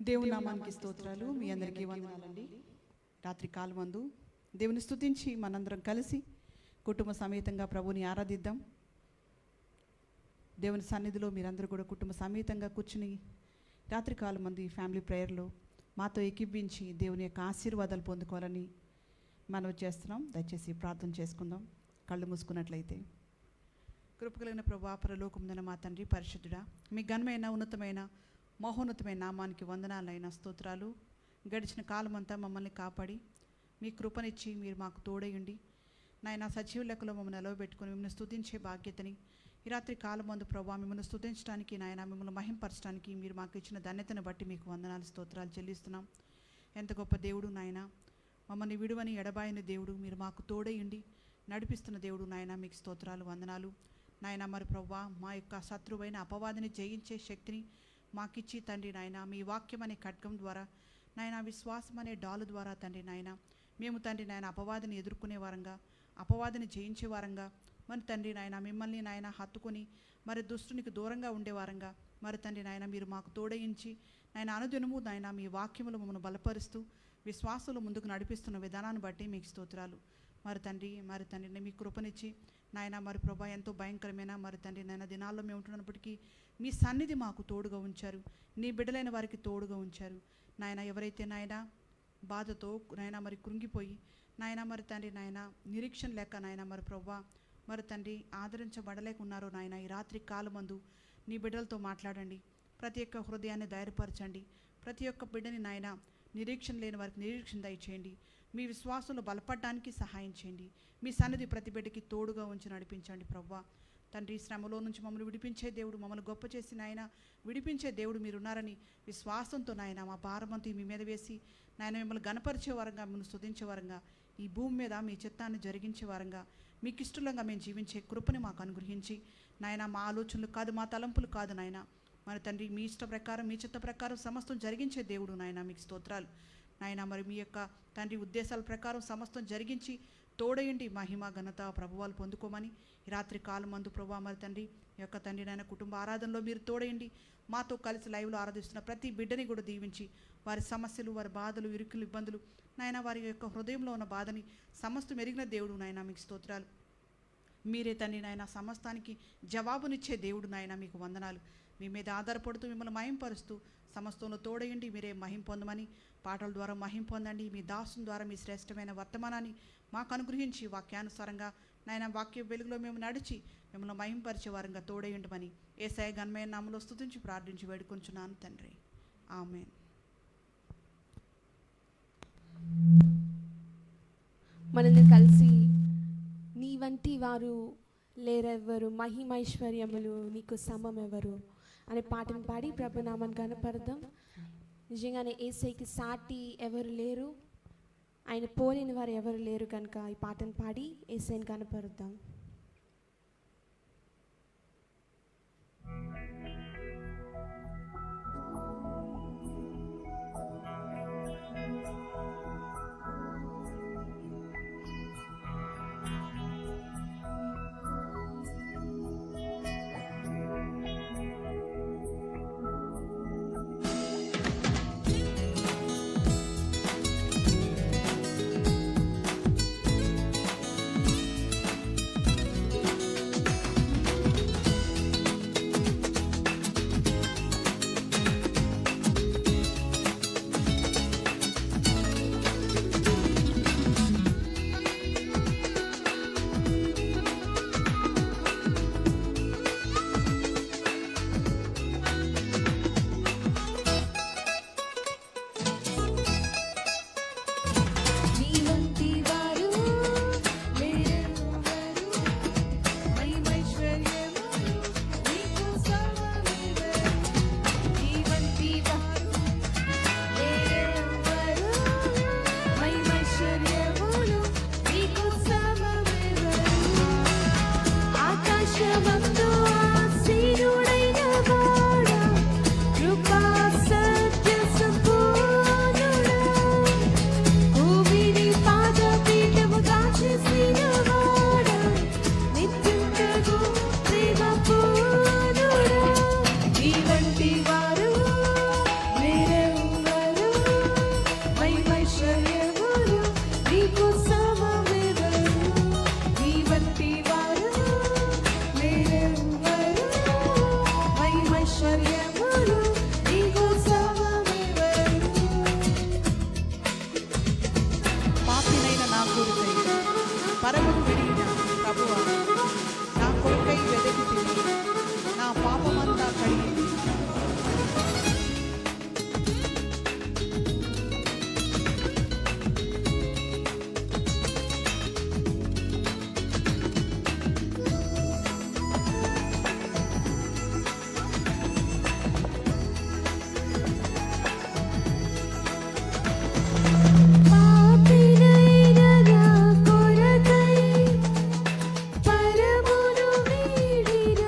దేవుని నామానికి స్తోత్రాలు. మీ అందరికీ వందనాలండి. రాత్రి కాలమందు దేవుని స్తుతించి మనందరం కలిసి కుటుంబ సమేతంగా ప్రభుని ఆరాధిద్దాం. దేవుని సన్నిధిలో మీరందరూ కూడా కుటుంబ సమేతంగా కూర్చుని రాత్రి కాలమందు ఈ ఫ్యామిలీ ప్రేయర్లో మాతో ఏకీభించి దేవుని యొక్క ఆశీర్వాదాలు పొందుకోవాలని మనవి చేస్తున్నాం. దయచేసి ప్రార్థన చేసుకుందాం. కళ్ళు మూసుకున్నట్లయితే. కృపగలిగిన ప్రభువా, పరలోకమున మా తండ్రి పరిశుద్ధుడా, మీ ఘనమైన ఉన్నతమైన మహోన్నతమైన నామానికి వందనాలైన స్తోత్రాలు. గడిచిన కాలమంతా మమ్మల్ని కాపాడి మీ కృపనిచ్చి మీరు మాకు తోడయుండి నాయన సజీవ లెక్కలో మమ్మల్ని నిలవబెట్టుకుని మిమ్మల్ని స్తుతించే బాధ్యతని ఈ రాత్రి కాలమందు ప్రభువా మిమ్మల్ని స్తుతించడానికి నాయన మిమ్మల్ని మహింపరచడానికి మీరు మాకు ఇచ్చిన ధన్యతను బట్టి మీకు వందనాలు స్తోత్రాలు చెల్లిస్తున్నాం. ఎంత గొప్ప దేవుడు నాయన, మమ్మల్ని విడువని ఎడబాయని దేవుడు, మీరు మాకు తోడయుండి నడిపిస్తున్న దేవుడు నాయన, మీకు స్తోత్రాలు వందనాలు నాయన. మరి ప్రభువా మా యొక్క శత్రువైన అపవాదిని జయించే శక్తిని మాకిచ్చి తండ్రి నాయన, మీ వాక్యం అనే ఖడ్గం ద్వారా నాయన, విశ్వాసం అనే డాలు ద్వారా తండ్రి నాయన, మేము తండ్రి నాయన అపవాదిని ఎదుర్కొనే వారంగా, అపవాదిని జయించే వారంగా, మరి తండ్రి నాయన మిమ్మల్ని నాయన హత్తుకొని మరి దుష్టునికి దూరంగా ఉండేవారంగా, మరి తండ్రి నాయన మీరు మాకు తోడయించి నాయన అనుదినము నాయన మీ వాక్యములు మమ్మల్ని బలపరుస్తూ విశ్వాసులు ముందుకు నడిపిస్తున్న విధానాన్ని బట్టి మీకు స్తోత్రాలు. మరి తండ్రి మీ కృపనిచ్చి నాయన మరి ప్రభా ఎంతో భయంకరమైన మరి తండ్రి నాయన దినాల్లో మేము ఉంటున్నప్పటికీ మీ సన్నిధి మాకు తోడుగా ఉంచారు. నీ బిడ్డలైన వారికి తోడుగా ఉంచారు నాయన. ఎవరైతే నాయన బాధతో నాయన మరి కృంగిపోయి నాయన మరి తండ్రి నాయన నిరీక్షణ లేక నాయన మరి ప్రభా మరి తండ్రి ఆదరించబడలేకున్నారో నాయన, ఈ రాత్రి కాలమందు నీ బిడ్డలతో మాట్లాడండి. ప్రతి ఒక్క హృదయాన్ని ధైర్యపరచండి. ప్రతి ఒక్క బిడ్డని నాయన నిరీక్షణ లేని వారికి నిరీక్షణ దయచేయండి. మీ విశ్వాసంలో బలపడడానికి సహాయం చేయండి. మీ సన్నిధి ప్రతి బిడ్డకి తోడుగా ఉంచి నడిపించండి ప్రభువా. తండ్రి శ్రమలో నుంచి మమ్మల్ని విడిపించే దేవుడు, మమ్మల్ని గొప్ప చేసి నాయన విడిపించే దేవుడు మీరున్నారని విశ్వాసంతో నాయన మా భారమంతా మీ మీద వేసి నాయన మిమ్మల్ని గణపరిచే వారంగా, మిమ్మల్ని స్తుతించే వారంగా, ఈ భూమి మీద మీ చిత్తాన్ని జరిగించే వారంగా, మీకు ఇష్టంగా మేము జీవించే కృపని మాకు అనుగ్రహించి నాయన, మా ఆలోచనలు కాదు, మా తలంపులు కాదు నాయన, మన తండ్రి మీ ఇష్ట ప్రకారం మీ చిత్త ప్రకారం సమస్తం జరిగించే దేవుడు నాయన, మీకు స్తోత్రాలు నాయన. మరి మీ యొక్క తండ్రి ఉద్దేశాల ప్రకారం సమస్తం జరిగించి తోడయండి మహిమ ఘనత ప్రభువాలు పొందుకోమని ఈ రాత్రి కాలం మందు ప్రభా మరి తండ్రి ఈ యొక్క తండ్రి నాయన కుటుంబ ఆరాధనలో మీరు తోడయండి. మాతో కలిసి లైవ్లో ఆరాధిస్తున్న ప్రతి బిడ్డని కూడా దీవించి వారి సమస్యలు, వారి బాధలు, ఇరుకులు, ఇబ్బందులు నాయన, వారి యొక్క హృదయంలో ఉన్న బాధని సమస్తం ఎరిగిన దేవుడు నాయన, మీకు స్తోత్రాలు. మీరే తండ్రి నాయన సమస్తానికి జవాబునిచ్చే దేవుడు నాయన, మీకు వందనాలు. మీ మీద ఆధారపడుతూ మిమ్మల్ని మహింపరుస్తూ సమస్తంలో తోడయండి. మీరే మహిం పొందమని పాటల ద్వారా మహిం పొందండి. మీ దాసుని ద్వారా మీ శ్రేష్టమైన వర్తమానాన్ని మాకు అనుగ్రహించి వాక్యానుసారంగా నాయన వాక్య వెలుగులో మేము నడిచి మిమ్మల్ని మహింపరిచే వారంగా తోడయండమని యేసయ్య ఘనమైన నామములో స్తుతించి ప్రార్థించి వేడుకొంచున్నాను తండ్రి, ఆమేన్. మనల్ని కలిసి నీ వంటి వారు లేరెవ్వరు, మహిమైశ్వర్యములు నీకు సమం ఎవరు అనే పాటను పాడి ప్రభునామాన్ని కనపడదాం. నిజంగానే యేసయ్యకి సాటి ఎవరు లేరు, ఆయన పోలిన వారు ఎవరు లేరు కనుక ఈ పాటను పాడి యేసయ్యని కనపడదాం. ఎరిగిన ప్రభువా, నా కొరకై వెదకితివి, నా పాపమంతా కడిగి పాపినైన నా కొరకై పరమును వీడిన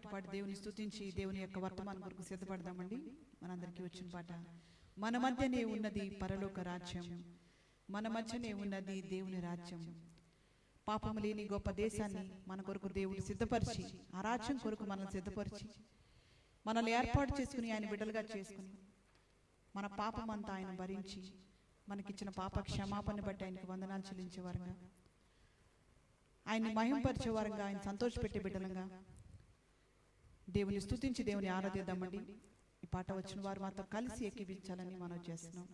పాట పాడి దేవుని స్తుతించి దేవుని యొక్క వర్తమానం కొరకు సిద్ధపడదామండి. మనందరికీ వచ్చిన పాట, మన మధ్యనే ఉన్నది పరలోక రాజ్యం, మన మధ్యనే ఉన్నది దేవుని రాజ్యం. పాపము లేని గొప్ప దేశాన్ని మన కొరకు దేవుడు సిద్ధపరిచి, ఆ రాజ్యం కొరకు మనల్ని సిద్ధపరిచి, మనల్ని ఏర్పాటు చేసుకుని ఆయన బిడ్డలుగా చేసుకుని, మన పాపమంతా ఆయన భరించి మనకిచ్చిన పాప క్షమాపణ బట్టి ఆయనకు వందనాలు చెల్లించే వారంగా, ఆయన్ని మహింపరిచే వారంగా, ఆయన సంతోషపెట్టే బిడ్డలంగా దేవుని స్తుతించి దేవుని ఆరాధిద్దామండి. ఈ పాట వచ్చిన వారు మాతో కలిసి ఎక్కిపించాలని మనం చేస్తున్నాం.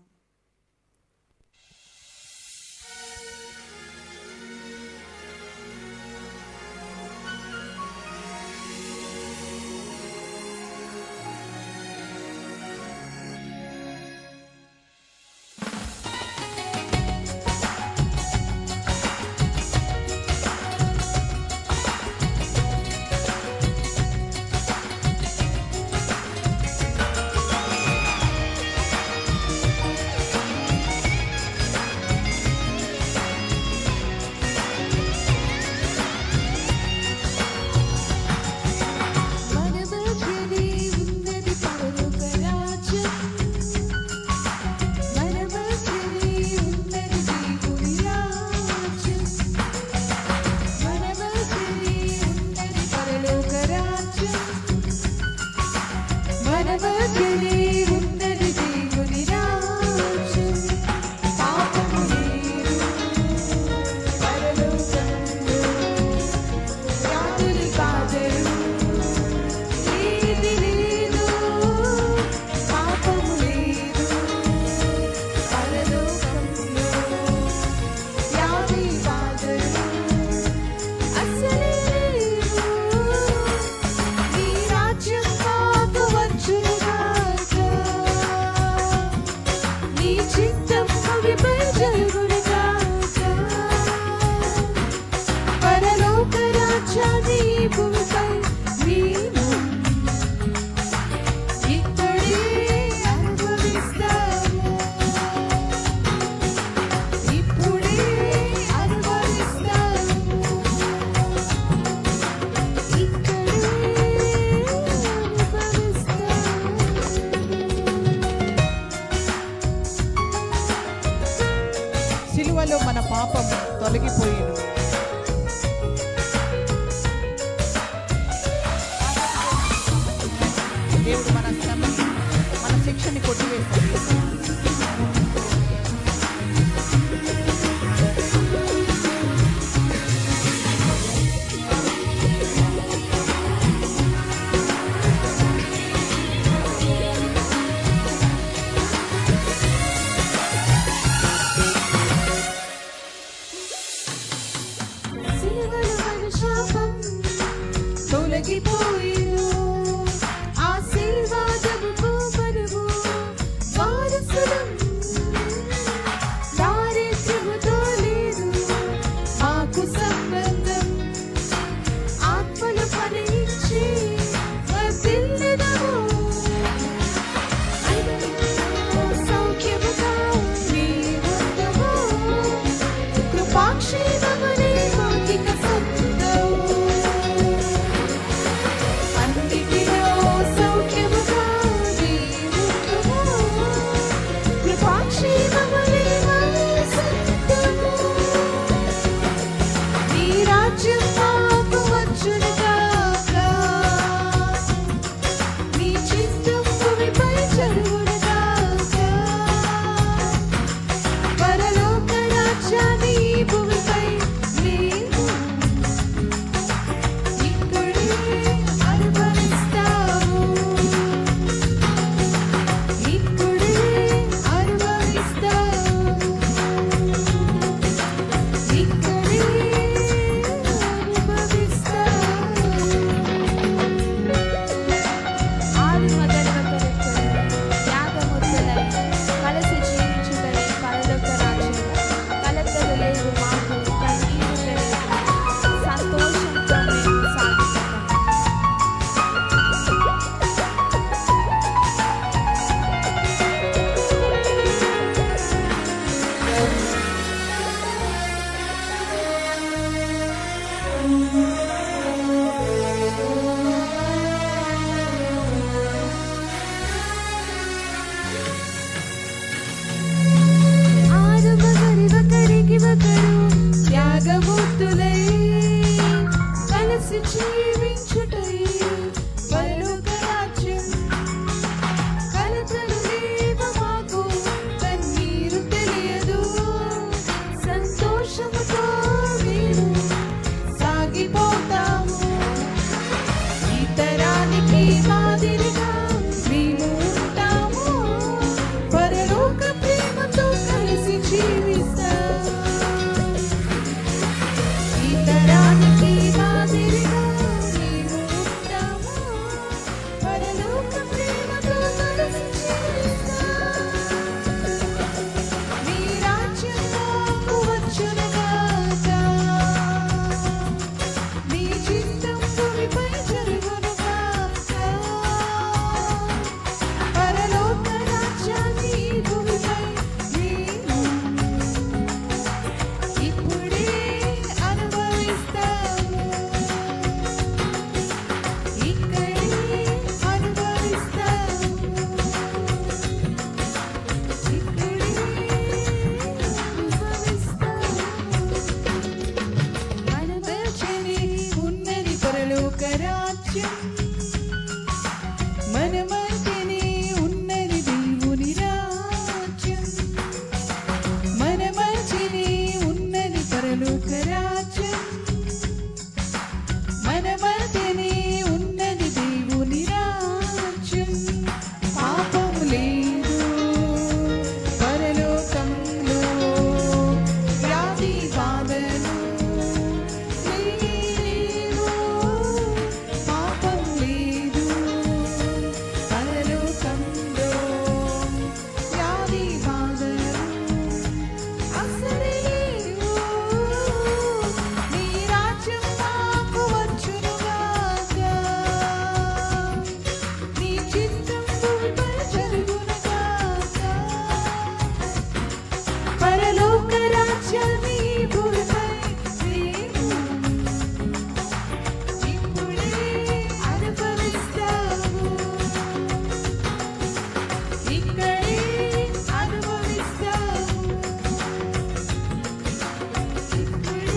సిలువలో మన పాపం తొలగిపోయేను. దేవుడు మన శ్రమని, మన శిక్షని కొట్టివేశాడు. తొలగిపోయేను ఆశీర్వాదముకు మనము వారసులం. దారిద్ర్యముతో లేదు మాకు సంబంధం, ఆత్మలు ఫలించి వర్ధిల్లెదము. సౌఖ్యముగా నీవుందుము, కృపాక్షేమమునే మాకిక సొంతం. త్యాగమూర్తులై కలిసి జీవించుటై పరలోక రాజ్యం కలతలు లేవు మాకు కన్నీరు తెలియదు సంతోషముతో మేము సాగిపోతాము ఈ తరానికి మాదిరిగా మేము ఉంటాము పరలోక ప్రేమతో కలిసి జీవిస్తాం ఈ తరానికి మాదిరిగా మేము ఉంటాము పరలోక ప్రేమతో కలిసి జీవిస్తాం నీ రాజ్యం మాకు వచ్చునుగాక నీ చిత్తం భూమిపై జరుగునుగాక పరలోక రాజ్యాన్ని భూమిపై మేము ఇప్పుడే అనుభవిస్తాము ఇక్కడే అనుభవిస్తాము ఇక్కడే అనుభవిస్తాము మనమర్చని ఉన్నది పరలోక రాజ్యం మనమర్చని ఉన్నది దేవుని రాజ్యం మనమర్చని ఉన్నది పరలోక రాజ్యం మనమర్చని ఉన్నది దేవుని రాజ్యం పాపం లేదు పరలోకంలో వ్యాధి బాధలు లేవు పాపం లేదు పరలోకంలో వ్యాధి బాధలు అసలే లేవు నీ రాజ్యం మాకు వచ్చునుగాక నీ చిత్తం భూమిపై జరుగునుగాక పరలోక రాజ్యాన్ని భూమిపై మేము ఇప్పుడే అనుభవిస్తాము ఇక్కడే అనుభవిస్తాము ఇక్కడే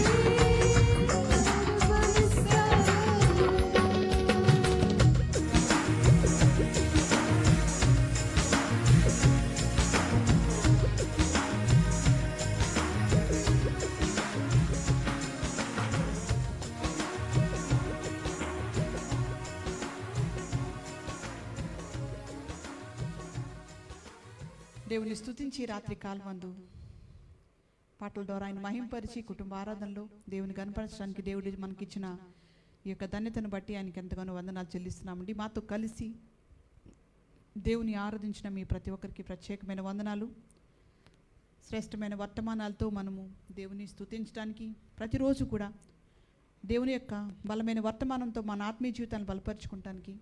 దేవుని స్తుతించి రాత్రి కాలమందు పాటల ద్వారా ఆయన మహింపరిచి కుటుంబ ఆరాధనలో దేవుని కనపరచడానికి దేవుడు మనకిచ్చిన ఈ యొక్క ధన్యతను బట్టి ఆయనకి ఎంతగానో వందనాలు చెల్లిస్తున్నామండి. మాతో కలిసి దేవుని ఆరాధించిన మీ ప్రతి ఒక్కరికి ప్రత్యేకమైన వందనాలు. శ్రేష్టమైన వర్తమానాలతో మనము దేవుని స్తుతించడానికి ప్రతిరోజు కూడా దేవుని యొక్క బలమైన వర్తమానంతో మన ఆత్మీయ జీవితాన్ని బలపరుచుకోవటానికి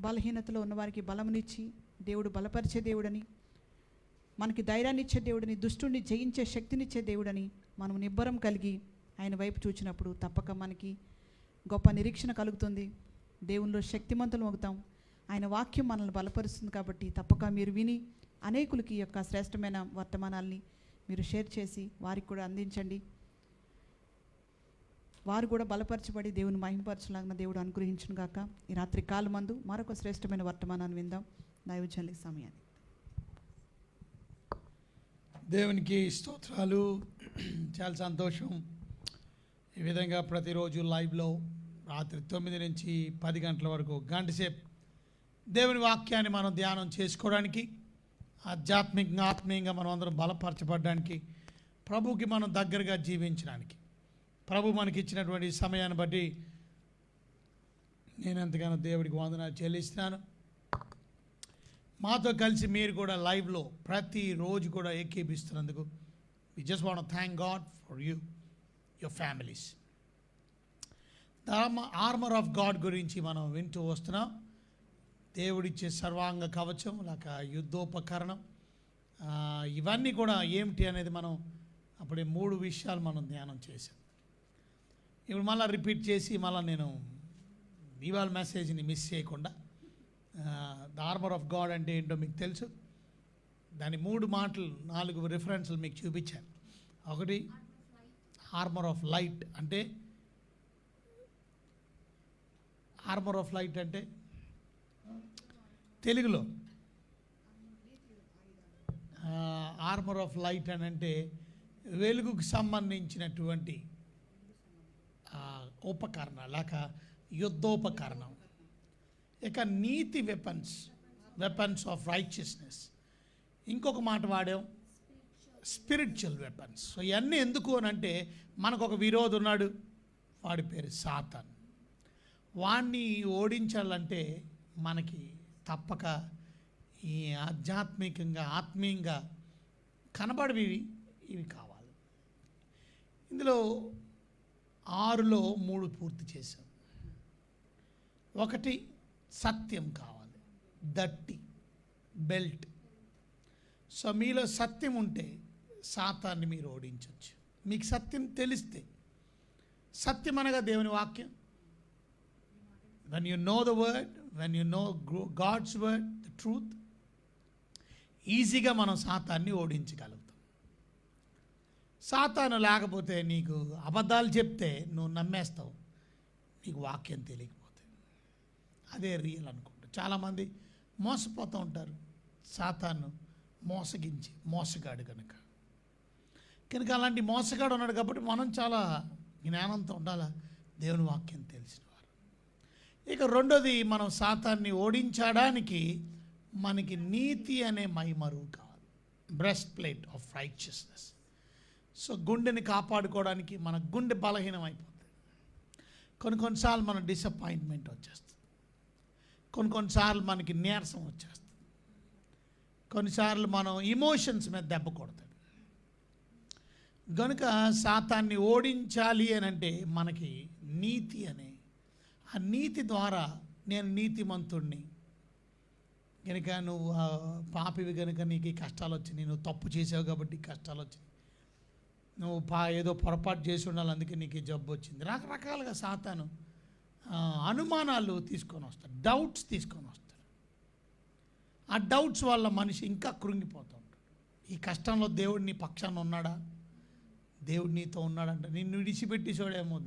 బలహీనతలో ఉన్నవారికి బలమునిచ్చి దేవుడు బలపరిచే దేవుడని, మనకి ధైర్యాన్ని ఇచ్చే దేవుడని, దుష్టుడిని జయించే శక్తినిచ్చే దేవుడని మనం నిబ్బరం కలిగి ఆయన వైపు చూచినప్పుడు తప్పక మనకి గొప్ప నిరీక్షణ కలుగుతుంది. దేవునిలో శక్తిమంతులు అవుతాం. ఆయన వాక్యం మనల్ని బలపరుస్తుంది. కాబట్టి తప్పక మీరు విని అనేకులకి ఈ యొక్క శ్రేష్టమైన వర్తమానాల్ని మీరు షేర్ చేసి వారికి కూడా అందించండి. వారు కూడా బలపరచబడి దేవుని మహిమపరచలాగిన దేవుడు అనుగ్రహించును గాక. ఈ రాత్రి కాలమందు మరొక శ్రేష్టమైన వర్తమానాన్ని విందాం. దైవజనుల సమయాన్ని దేవునికి స్తోత్రాలు. చాలా సంతోషం. ఈ విధంగా ప్రతిరోజు లైవ్లో రాత్రి 9 నుంచి 10 గంటల వరకు గంట సేపు దేవుని వాక్యాన్ని మనం ధ్యానం చేసుకోవడానికి, ఆత్మీయంగా మనం అందరం బలపరచబడడానికి, ప్రభుకి మనం దగ్గరగా జీవించడానికి ప్రభు మనకి ఇచ్చినటువంటి సమయాన్ని బట్టి నేను ఎంతగానో దేవుడికి వందనాలు చెల్లిస్తున్నాను. మాతో కలిసి మీరు కూడా లైవ్లో ప్రతిరోజు కూడా ఏకీపిస్తున్నందుకు we just want to thank God for you, your families. Armour of God గురించి మనం వింటూ వస్తున్నాం. దేవుడిచ్చే సర్వాంగ కవచం, లేక యుద్ధోపకరణం, ఇవన్నీ కూడా ఏమిటి అనేది మనం అప్పుడే 3 విషయాలు మనం ధ్యానం చేసాం. ఇప్పుడు మళ్ళీ రిపీట్ చేసి మళ్ళీ నేను ఇవాళ మెసేజ్ని మిస్ చేయకుండా ద ఆర్మర్ ఆఫ్ గాడ్ అంటే ఏంటో మీకు తెలుసు. దాని 3 మాటలు 4 రిఫరెన్స్లు మీకు చూపించాను. ఒకటి ఆర్మర్ ఆఫ్ లైట్ అంటే తెలుగులో ఆర్మర్ ఆఫ్ లైట్ అని అంటే వెలుగుకు సంబంధించినటువంటి ఉపకరణ లేక యుద్ధోపకరణం. ఇక నీతి వెపన్స్ ఆఫ్ రైచియస్నెస్. ఇంకొక మాట వాడాం, స్పిరిచువల్ వెపన్స్. సో ఇవన్నీ ఎందుకు అని అంటే మనకు ఒక విరోధి ఉన్నాడు, వాడి పేరు సాతాన్. వాణ్ణి ఓడించాలంటే మనకి తప్పక ఈ ఆత్మీయంగా కనబడవి ఇవి కావాలి. ఇందులో 6లో 3 పూర్తి చేశాం. ఒకటి సత్యం కావాలి, దట్టి బెల్ట్. సో మీలో సత్యం ఉంటే సాతాన్ని మీరు ఓడించవచ్చు. మీకు సత్యం తెలిస్తే, సత్యం అనగా దేవుని వాక్యం. when you know the word, when you know God's word, the truth, ఈజీగా మనం సాతాన్ని ఓడించగలుగుతాం. సాతాను లేకపోతే నీకు అబద్ధాలు చెప్తే నువ్వు నమ్మేస్తావు, నీకు వాక్యం తెలియకపోతే. అదే రియల్ అనుకుంటా. చాలామంది మోసపోతూ ఉంటారు, సాతాను మోసగాడు కనుక అలాంటి మోసగాడు ఉన్నాడు. కాబట్టి మనం చాలా జ్ఞానంతో ఉండాలా, దేవుని వాక్యం తెలిసిన వారు. ఇక రెండోది, మనం సాతాన్ని ఓడించడానికి మనకి నీతి అనే మైమరువు కావాలి, breast plate of righteousness. So గుండెని కాపాడుకోవడానికి మన గుండె బలహీనం అయిపోతుంది. కొన్నిసార్లు మన డిసప్పాయింట్మెంట్ వచ్చేస్తుంది, కొన్నిసార్లు మనకి నీరసం వచ్చేస్తుంది, కొన్నిసార్లు మనం ఇమోషన్స్ మీద దెబ్బ కొడతాడు. గనుక సాతాన్ని ఓడించాలి అని అంటే మనకి నీతి అనే ఆ నీతి ద్వారా, నేను నీతిమంతుణ్ణి కనుక, నువ్వు పాపివి కనుక నీకు ఈ కష్టాలు వచ్చినాయి, నువ్వు తప్పు చేసావు కాబట్టి కష్టాలు వచ్చినాయి, నువ్వు ఏదో పొరపాటు చేసి ఉండాలి అందుకే నీకు ఈ జబ్బు వచ్చింది. రకరకాలుగా సాతాను అనుమానాలు తీసుకొని వస్తాడు, డౌట్స్ తీసుకొని వస్తాడు. ఆ డౌట్స్ వల్ల మనిషి ఇంకా కృంగిపోతూ ఉంటాడు. ఈ కష్టంలో దేవుడు నీ పక్షాన ఉన్నాడా, దేవుడు నీతో ఉన్నాడంట, నిన్ను విడిచిపెట్టి చూడేమో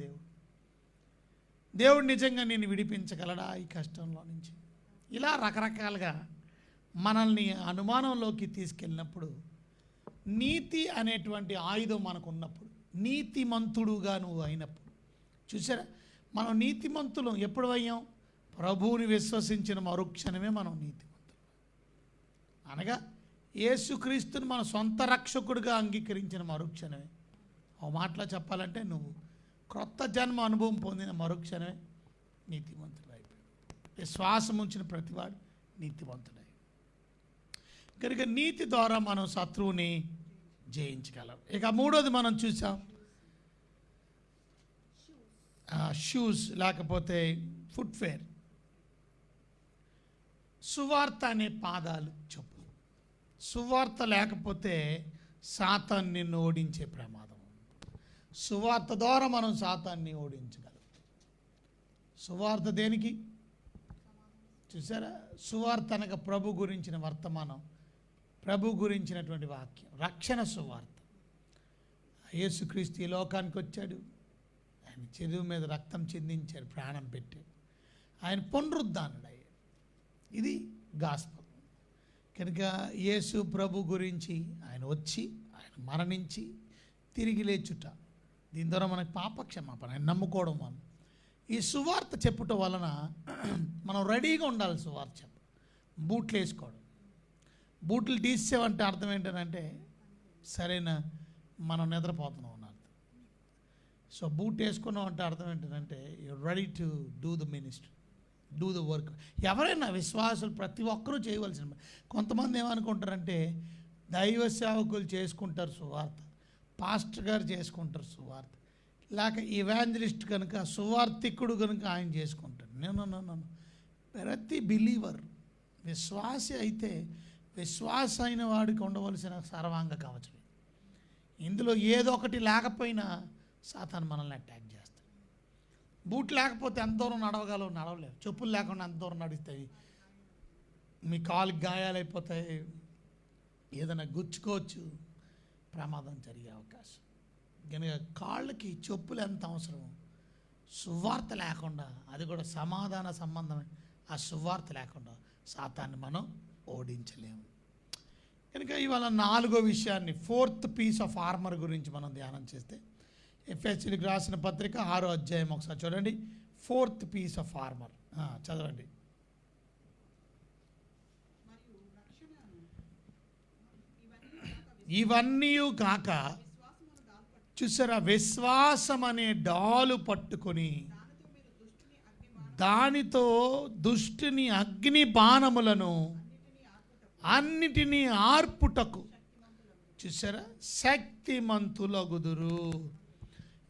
దేవుడు నిజంగా నిన్ను విడిపించగలడా ఈ కష్టంలో నుంచి. ఇలా రకరకాలుగా మనల్ని అనుమానంలోకి తీసుకెళ్ళినప్పుడు, నీతి అనేటువంటి ఆయుధం మనకు ఉన్నప్పుడు, నీతిమంతుడుగా నువ్వు అయినప్పుడు, చూసారా మనం నీతిమంతులం ఎప్పుడు అయ్యాం? ప్రభువుని విశ్వసించిన మరుక్షణమే మనం నీతిమంతులు. అనగా యేసుక్రీస్తుని మన సొంత రక్షకుడిగా అంగీకరించిన మరుక్షణమే. ఓ మాటలో చెప్పాలంటే నువ్వు క్రొత్త జన్మ అనుభవం పొందిన మరుక్షణమే నీతిమంతుడు అయిపోయాడు. విశ్వాసం ఉంచిన ప్రతివాడు నీతిమంతుడై. కనుక నీతి ద్వారా మనం శత్రువుని జయించగలం. ఇక మూడోది మనం చూసాం, షూస్ లేకపోతే ఫుట్వేర్. సువార్త అనే పాదాలు, చెప్పులు. సువార్త లేకపోతే సాతాన్ని నిన్ను ఓడించే ప్రమాదం. సువార్త ద్వారా మనం సాతాన్ని ఓడించగలం. సువార్త దేనికి? చూసారా, సువార్త అనగా ప్రభు గురించిన వర్తమానం, ప్రభు గురించినటువంటి వాక్యం, రక్షణ సువార్త. యేసుక్రీస్తు ఈ లోకానికి వచ్చాడు, ఆయన చెరువు మీద రక్తం చిందించాడు, ప్రాణం పెట్టాడు, ఆయన పునరుద్ధానుడు అయ్యాడు. ఇది గాస్పల్. కనుక యేసు ప్రభు గురించి ఆయన వచ్చి, ఆయన మరణించి తిరిగి లేచుట, దీని ద్వారా మనకు పాపక్షమాపణ, ఆయన నమ్ముకోవడం వల్ల, ఈ సువార్త చెప్పుట వలన మనం రెడీగా ఉండాలి. సువార్త చెప్ప, బూట్లు వేసుకోవడం. బూట్లు తీసేవంటే అర్థం ఏంటంటే సరైన మనం నిద్రపోతున్నాం అని అర్థం. సో బూట్ వేసుకున్నాం అంటే అర్థం ఏంటంటే your ready to do the ministry, do the work. ఎవరైనా విశ్వాసులు ప్రతి ఒక్కరూ చేయవలసిన. కొంతమంది ఏమనుకుంటారంటే దైవ సేవకులు చేసుకుంటారు సువార్త, పాస్టర్ గారు చేసుకుంటారు సువార్త, లేక ఇవాంజలిస్ట్ కనుక, సువార్థికుడు కనుక ఆయన చేసుకుంటాడు. నేను ప్రతి బిలీవర్ విశ్వాసి అయితే విశ్వాస అయిన వాడికి ఉండవలసిన సర్వాంగ కవచం. ఇందులో ఏదో ఒకటి లేకపోయినా సాతాను మనల్ని అటాక్ చేస్తాడు. బూట్ లేకపోతే ఎంత దూరం నడవలేవు. చెప్పులు లేకుండా ఎంత దూరం నడుస్తాయి, మీ కాలుకి గాయాలైపోతాయి, ఏదైనా గుచ్చుకోవచ్చు, ప్రమాదం జరిగే అవకాశం. కనుక కాళ్ళకి చెప్పులు ఎంత అవసరమో సువార్త లేకుండా, అది కూడా సమాధాన సంబంధమైన ఆ సువార్త లేకుండా సాతాన్ని మనం ఓడించలేము. కనుక ఇవాళ 4వ విషయాన్ని, 4th పీస్ ఆఫ్ ఆర్మర్ గురించి మనం ధ్యానం చేస్తే, ఎఫెసీయులకు రాసిన పత్రిక 6వ అధ్యాయం ఒకసారి చూడండి. 4th పీస్ ఆఫ్ ఆర్మర్ చదవండి. ఇవన్నీ కాక చూసారా, విశ్వాసం అనే డాలు పట్టుకొని దానితో దుష్టుని అగ్ని బాణములను అన్నిటినీ ఆర్పుటకు చూసారా శక్తిమంతులగుదురు.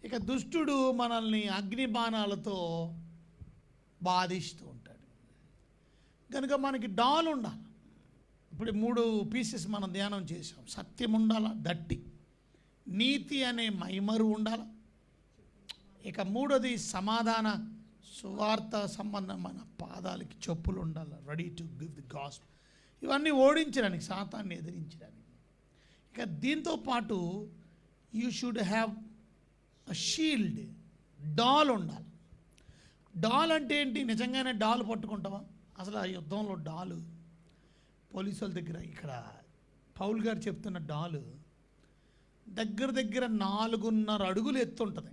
ఇక దుష్టుడు మనల్ని అగ్ని బాణాలతో బాధిస్తూ ఉంటాడు. కనుక మనకి డాల్ ఉండాలి. ఇప్పుడు 3 పీసెస్ మనం ధ్యానం చేసాం. సత్యం ఉండాలా, దట్టి, నీతి అనే మైమరు ఉండాలి. ఇక 3వది సమాధాన సువార్త సంబంధమైన పాదాలకి చెప్పులు ఉండాలి, ready to give the gospel. ఇవన్నీ ఓడించడానికి, సాతాన్ని ఎదిరించడానికి. ఇక దీంతో పాటు you should have a shield, డాల్ ఉండాలి. డాల్ అంటే ఏంటి? నిజంగానే డాల్ పట్టుకుంటావా? అసలు ఆ యుద్ధంలో డాలు పోలీసుల దగ్గర, ఇక్కడ పౌల్ గారు చెప్తున్న డాలు దగ్గర 4.5 అడుగులు ఎత్తు ఉంటుంది,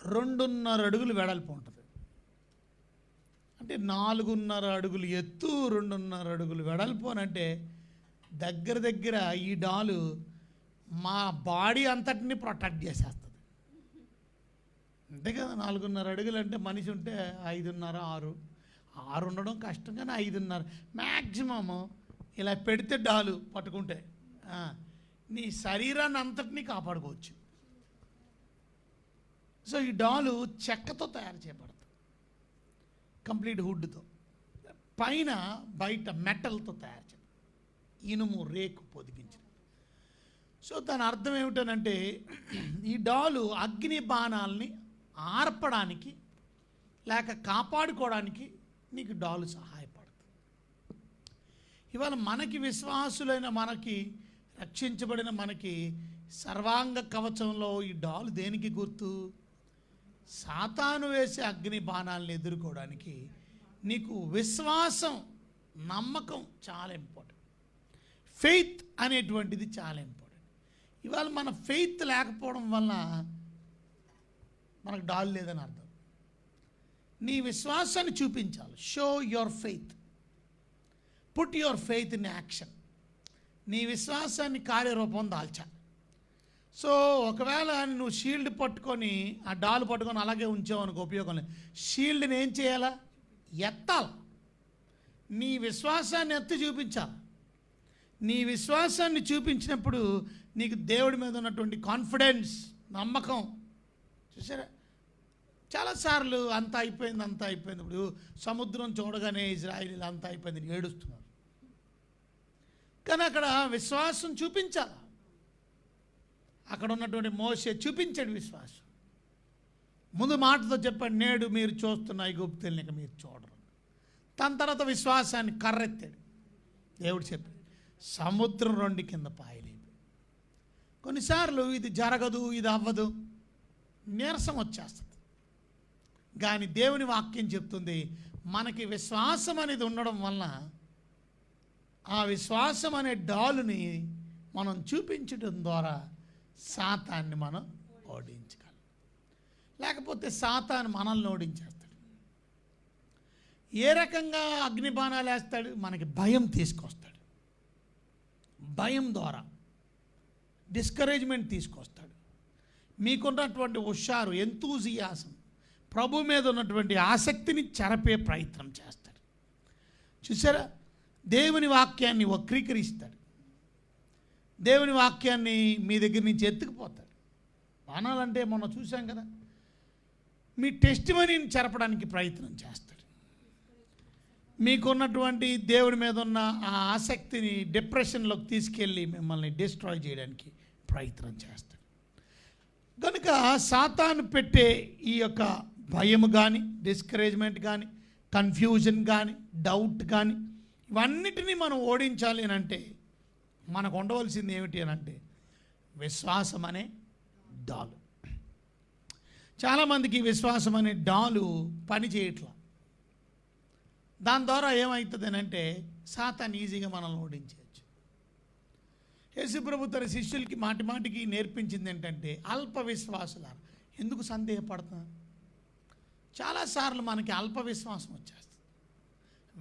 2.5 అడుగులు వెడల్పు ఉంటుంది. అంటే 4.5 అడుగులు ఎత్తు, 2.5 అడుగులు వెడల్పు అని అంటే దగ్గర ఈ డాలు మా బాడీ అంతటిని ప్రొటెక్ట్ చేసేస్తుంది. అంతే కదా. 4.5 అడుగులు అంటే మనిషి ఉంటే 5.5, 6 ఉండడం కష్టం, కానీ 5.5 మ్యాక్సిమము ఇలా పెడితే డాలు పట్టుకుంటే నీ శరీరాన్ని అంతటినీ కాపాడుకోవచ్చు. సో ఈ డాలు చెక్కతో తయారు చేయబడుతుంది, కంప్లీట్ వుడ్తో, పైన బయట మెటల్తో తయారు చేయబడుతుంది, ఇనుము రేకు పొదిగించిన. సో దాని అర్థం ఏమిటనంటే ఈ డాలు అగ్ని బాణాలని ఆర్పడానికి లేక కాపాడుకోవడానికి నీకు డాలు సహాయపడుతుంది. ఇవాళ మనకి విశ్వాసులైన మనకి, రక్షించబడిన మనకి సర్వాంగ కవచంలో ఈ డాలు దేనికి గుర్తు? సాతాను వేసే అగ్ని బాణాలను ఎదుర్కోవడానికి నీకు విశ్వాసం, నమ్మకం చాలా ఇంపార్టెంట్. ఫెయిత్ అనేటువంటిది చాలా ఇంపార్టెంట్. ఇవాళ మన ఫెయిత్ లేకపోవడం వల్ల మనకు డాల్ లేదని అర్థం. నీ విశ్వాసాన్ని చూపించాలి. Show your faith, put your faith in action. నీ విశ్వాసాన్ని కార్యరూపం దాల్చాలి. సో ఒకవేళ నువ్వు షీల్డ్ పట్టుకొని ఆ డాల్ పట్టుకొని అలాగే ఉంచావనుకో ఉపయోగం లేదు. షీల్డ్ని ఏం చేయాలా? ఎత్తాలి. నీ విశ్వాసాన్ని ఎత్తి చూపించాలి. నీ విశ్వాసాన్ని చూపించినప్పుడు నీకు దేవుడి మీద ఉన్నటువంటి కాన్ఫిడెన్స్, నమ్మకం చూసారా. చాలాసార్లు అంతా అయిపోయింది. ఇప్పుడు సముద్రం చూడగానే ఇజ్రాయిలీలు అంతా అయిపోయింది ఏడుస్తున్నారు. కానీ అక్కడ విశ్వాసం చూపించాలి. అక్కడ ఉన్నటువంటి మోషే చూపించాడు విశ్వాసం. ముందు మాటతో చెప్పాడు, నేడు మీరు చూస్తున్న ఐగుప్తుల్ని ఇక మీరు చూడరు. దాని తర్వాత విశ్వాసాన్ని కర్రెత్తాడు. దేవుడు చెప్పాడు, సముద్రం 2 కింద పాయలేదు. కొన్నిసార్లు ఇది జరగదు, ఇది అవ్వదు, నీరసం వచ్చేస్తుంది. కానీ దేవుని వాక్యం చెప్తుంది, మనకి విశ్వాసం అనేది ఉండడం వలన ఆ విశ్వాసం అనే డాలుని మనం చూపించడం ద్వారా సాతాన్ని మనం ఓడించగలం. లేకపోతే సాతాను మనల్ని ఓడించేస్తాడు. ఏ రకంగా అగ్ని బాణాలు వేస్తాడు? మనకి భయం తీసుకొస్తాడు. భయం ద్వారా డిస్కరేజ్మెంట్ తీసుకొస్తాడు. మీకున్నటువంటి హుషారు, ఎంతూజియాసం, ప్రభు మీద ఉన్నటువంటి ఆసక్తిని చెరపే ప్రయత్నం చేస్తాడు. చూసారా, దేవుని వాక్యాన్ని వక్రీకరిస్తాడు. దేవుని వాక్యాన్ని మీ దగ్గర నుంచి ఎత్తుకుపోతాడు. బాణాలంటే మొన్న చూసాం కదా, మీ టెస్టిమనీని చెరపడానికి ప్రయత్నం చేస్తాడు. మీకున్నటువంటి దేవుడి మీద ఉన్న ఆ ఆసక్తిని డిప్రెషన్లోకి తీసుకెళ్ళి మిమ్మల్ని డిస్ట్రాయ్ చేయడానికి ప్రయత్నం చేస్తాడు. కనుక సాతాను పెట్టే ఈ యొక్క భయము కానీ, డిస్కరేజ్మెంట్ కానీ, కన్ఫ్యూజన్ కానీ, డౌట్ కానీ, ఇవన్నిటినీ మనం ఓడించాలి అని అంటే మనకు ఉండవలసింది ఏమిటి అని అంటే విశ్వాసం అనే డాలు. చాలామందికి విశ్వాసం అనే డాలు పని చేయట్లా. దాని ద్వారా ఏమవుతుంది అని అంటే సాతాను ఈజీగా మనల్ని ఓడించవచ్చు. యేసుప్రభు తన శిష్యులకి మాటి మాటికి నేర్పించింది ఏంటంటే అల్ప విశ్వాసులారా ఎందుకు సందేహపడుతున్నారు. చాలాసార్లు మనకి అల్ప విశ్వాసం వచ్చేస్తుంది,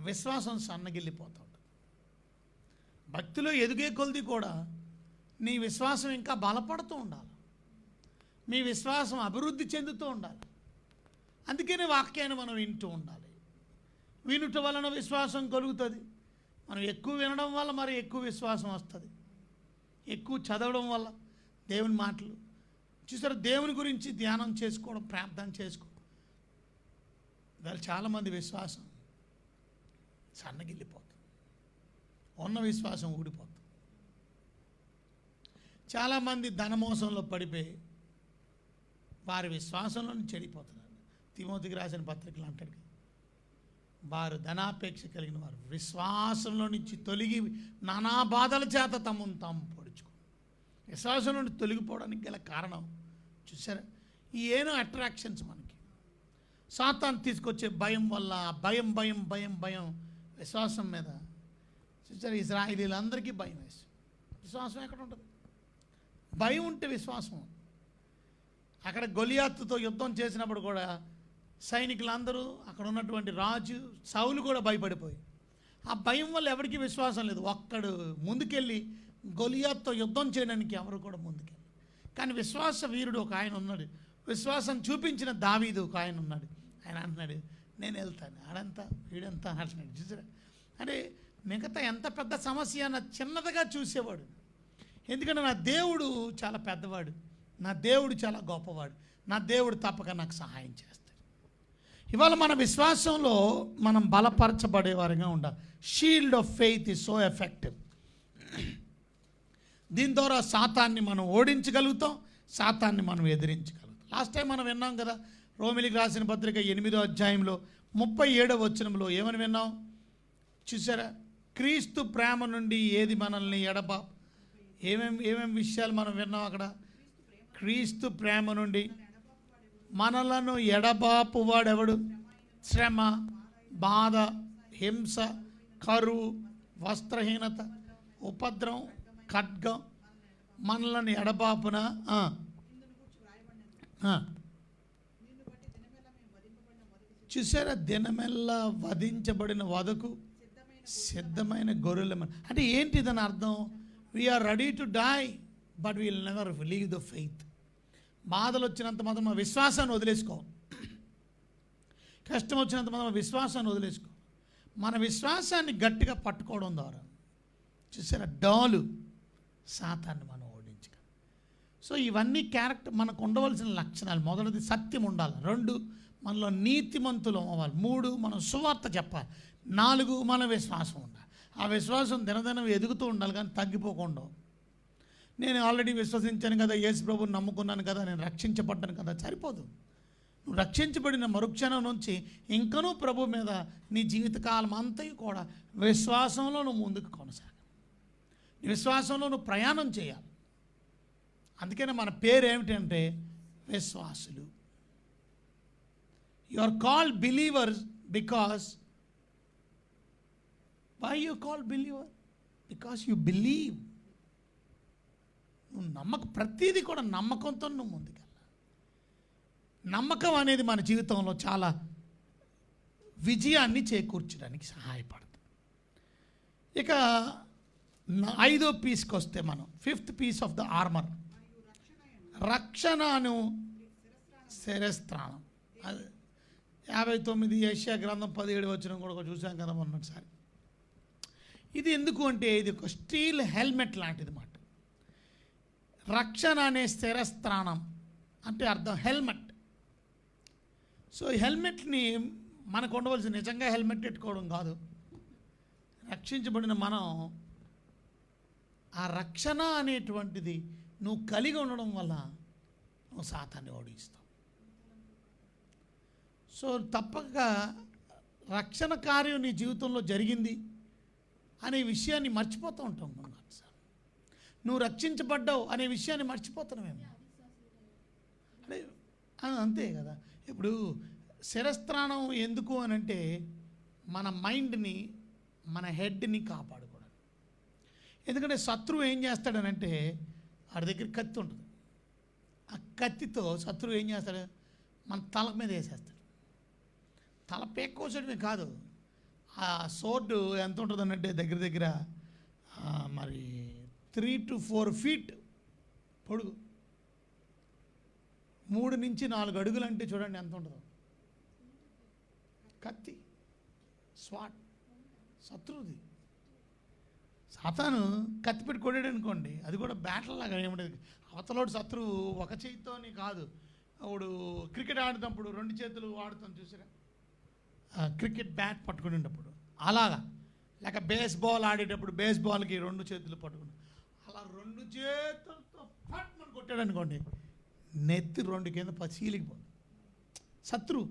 విశ్వాసం సన్నగిల్లిపోతూ ఉంటుంది. భక్తిలో ఎదిగే కొలది కూడా నీ విశ్వాసం ఇంకా బలపడుతూ ఉండాలి, మీ విశ్వాసం అభివృద్ధి చెందుతూ ఉండాలి. అందుకనే వాక్యాన్ని మనం వింటూ ఉండాలి. వినుట వలన విశ్వాసం కలుగుతుంది. మనం ఎక్కువ వినడం వల్ల మరి ఎక్కువ విశ్వాసం వస్తుంది. ఎక్కువ చదవడం వల్ల దేవుని మాటలు చూసారు, దేవుని గురించి ధ్యానం చేసుకోవడం, ప్రార్థన చేసుకోవడం దాని చాలామంది విశ్వాసం సన్నగిల్లిపోతుంది, ఉన్న విశ్వాసం ఊడిపోతుంది. చాలామంది ధనమోసంలో పడిపోయి వారి విశ్వాసంలో చెడిపోతున్నారు. తిమోతికి రాసిన పత్రికలు అంటాడు కదా, వారు ధనాపేక్ష కలిగిన వారు విశ్వాసంలో నుంచి తొలగి నానా బాధల చేత తమను తాము పొడుచుకో. విశ్వాసం నుండి తొలగిపోవడానికి గల కారణం చూసారా, ఈ ఏనో అట్రాక్షన్స్ మనకి సాతాను తీసుకొచ్చే భయం వల్ల భయం భయం భయం భయం విశ్వాసం మీద చూసారా. ఇశ్రాయేలీలందరికీ భయం వేసి విశ్వాసం ఎక్కడ ఉంటుంది? భయం ఉంటే విశ్వాసం. అక్కడ గొలియాతుతో యుద్ధం చేసినప్పుడు కూడా సైనికులందరూ అక్కడ ఉన్నటువంటి రాజు సౌలు కూడా భయపడిపోయి ఆ భయం వల్ల ఎవరికి విశ్వాసం లేదు. ఒక్కడు ముందుకెళ్ళి గొలియాతుతో యుద్ధం చేయడానికి ఎవరు కూడా ముందుకెళ్ళి. కానీ విశ్వాస వీరుడు ఒక ఆయన ఉన్నాడు, విశ్వాసం చూపించిన దావీదు ఒక ఆయన ఉన్నాడు. ఆయన అంటున్నాడు నేను వెళ్తాను, ఆడంతా వీడంతా అంటున్నాడు. చూసారా, అంటే మిగతా ఎంత పెద్ద సమస్య అన్న చిన్నదిగా చూసేవాడు. ఎందుకంటే నా దేవుడు చాలా పెద్దవాడు, నా దేవుడు చాలా గొప్పవాడు, నా దేవుడు తప్పక నాకు సహాయం చేస్తాడు. ఇవాళ మన విశ్వాసంలో మనం బలపరచబడేవారిగా ఉండాలి. Shield of faith is so effective. దీని ద్వారా సాతాన్ని మనం ఓడించగలుగుతాం, సాతాన్ని మనం ఎదిరించగలుగుతాం. లాస్ట్ టైం మనం విన్నాం కదా, రోమిలికి రాసిన పత్రిక 8వ అధ్యాయంలో 37వ వచనంలో ఏమని విన్నాం చూసారా. క్రీస్తు ప్రేమ నుండి ఏది మనల్ని ఏమేం విషయాలు మనం విన్నాం అక్కడ. క్రీస్తు ప్రేమ నుండి మనలను ఎడబాపు వాడెవడు? శ్రమ, బాధ, హింస, కరువు, వస్త్రహీనత, ఉపద్రవం, ఖడ్గం మనలను ఎడబాపున చూసారా. దినమెల్లా వధించబడిన వదకు సిద్ధమైన గొర్రెల అంటే ఏంటి దాని అర్థం? We're ready to die but we'll never leave the faith. బాధలు వచ్చినంత మాత్రం మన విశ్వాసాన్ని వదిలేసుకో, కష్టం వచ్చినంత మాత్రం విశ్వాసాన్ని వదిలేసుకో. మన విశ్వాసాన్ని గట్టిగా పట్టుకోవడం ద్వారా చూసారా డాలు సాతాన్ని మనం ఓడించగలం. సో ఇవన్నీ క్యారెక్టర్ మనకు ఉండవలసిన లక్షణాలు. మొదటిది సత్యం ఉండాలి, 2 మనలో నీతిమంతులు అవ్వాలి, 3 మనం సువార్త చెప్పాలి, 4 మన విశ్వాసం ఉండాలి. ఆ విశ్వాసం దినదినం ఎదుగుతూ ఉండాలి కానీ తగ్గిపోకుండా. నేను ఆల్రెడీ విశ్వసించాను కదా, యేసు ప్రభువుని నమ్ముకున్నాను కదా, నేను రక్షించబడ్డాను కదా, సరిపోదు. నువ్వు రక్షించబడిన మరుక్షణం నుంచి ఇంకనూ ప్రభు మీద నీ జీవితకాలం అంతా కూడా విశ్వాసంలో నువ్వు ముందుకు కొనసాగాలి, నీ విశ్వాసంలో నువ్వు ప్రయాణం చేయాలి. అందుకనే మన పేరు ఏమిటంటే విశ్వాసులు. You are called believers because why you called believer? Because you believe. నువ్వు ప్రతిదీ కూడా నమ్మకంతో నువ్వు ముందుకెళ్ళాలి. నమ్మకం అనేది మన జీవితంలో చాలా విజయాన్ని చేకూర్చడానికి సహాయపడుతుంది. ఇక 5వ పీస్కి వస్తే మనం 5th piece of the armour, రక్షణను శిరస్త్రాణం. అది 59 యెషయా గ్రంథం 17 వచనం కూడా చూసాం కదా మొన్నటిసారి. ఇది ఎందుకు అంటే ఇది ఒక స్టీల్ హెల్మెట్ లాంటిది మాట. రక్షణ అనే శిరస్త్రాణం అంటే అర్థం హెల్మెట్. సో హెల్మెట్ని మనకు ఉండవలసిన నిజంగా హెల్మెట్ పెట్టుకోవడం కాదు, రక్షించబడిన మనం ఆ రక్షణ అనేటువంటిది నువ్వు కలిగి ఉండడం వల్ల నువ్వు సాతాన్ని ఓడిస్తావు. సో తప్పక రక్షణ కార్యం నీ జీవితంలో జరిగింది అనే విషయాన్ని మర్చిపోతూ ఉంటాం కొన్నిసార్లు. నువ్వు రక్షించబడ్డావు అనే విషయాన్ని మర్చిపోతున్నామేమో. అంటే అంతే కదా. ఇప్పుడు శిరస్త్రాణం ఎందుకు అని అంటే మన మైండ్ని, మన హెడ్ని కాపాడుకోవడం. ఎందుకంటే శత్రువు ఏం చేస్తాడనంటే వాడి దగ్గర కత్తి ఉంటుంది. ఆ కత్తితో శత్రువు ఏం చేస్తాడు, మన తల మీద వేసేస్తాడు. తల పేక్కోసడమే కాదు, ఆ సోర్డు ఎంత ఉంటుందనంటే దగ్గర దగ్గర మరి 3 to 4 feet పొడుగు, 3 నుంచి 4 అడుగులు అంటే చూడండి ఎంత ఉంటుందో. కత్తి, స్వాట్, శత్రువుది. సాతాను కత్తి పెట్టి కొట్టాడు అనుకోండి, అది కూడా బ్యాటల్ లాగా ఏముండదు. అవతలోడు శత్రువు ఒక చేతితోని కాదు. అప్పుడు క్రికెట్ ఆడుతున్నప్పుడు 2 చేతులు వాడుతాం చూసారా, క్రికెట్ బ్యాట్ పట్టుకునేటప్పుడు అలాగా, లేక బేస్బాల్ ఆడేటప్పుడు బేస్బాల్కి 2 చేతులు పట్టుకుని అలా 2 చేతులతో పట్టుమని కొట్టాడు అనుకోండి, నెత్తి 2 కింద చీలిగిపోతుంది శత్రువు.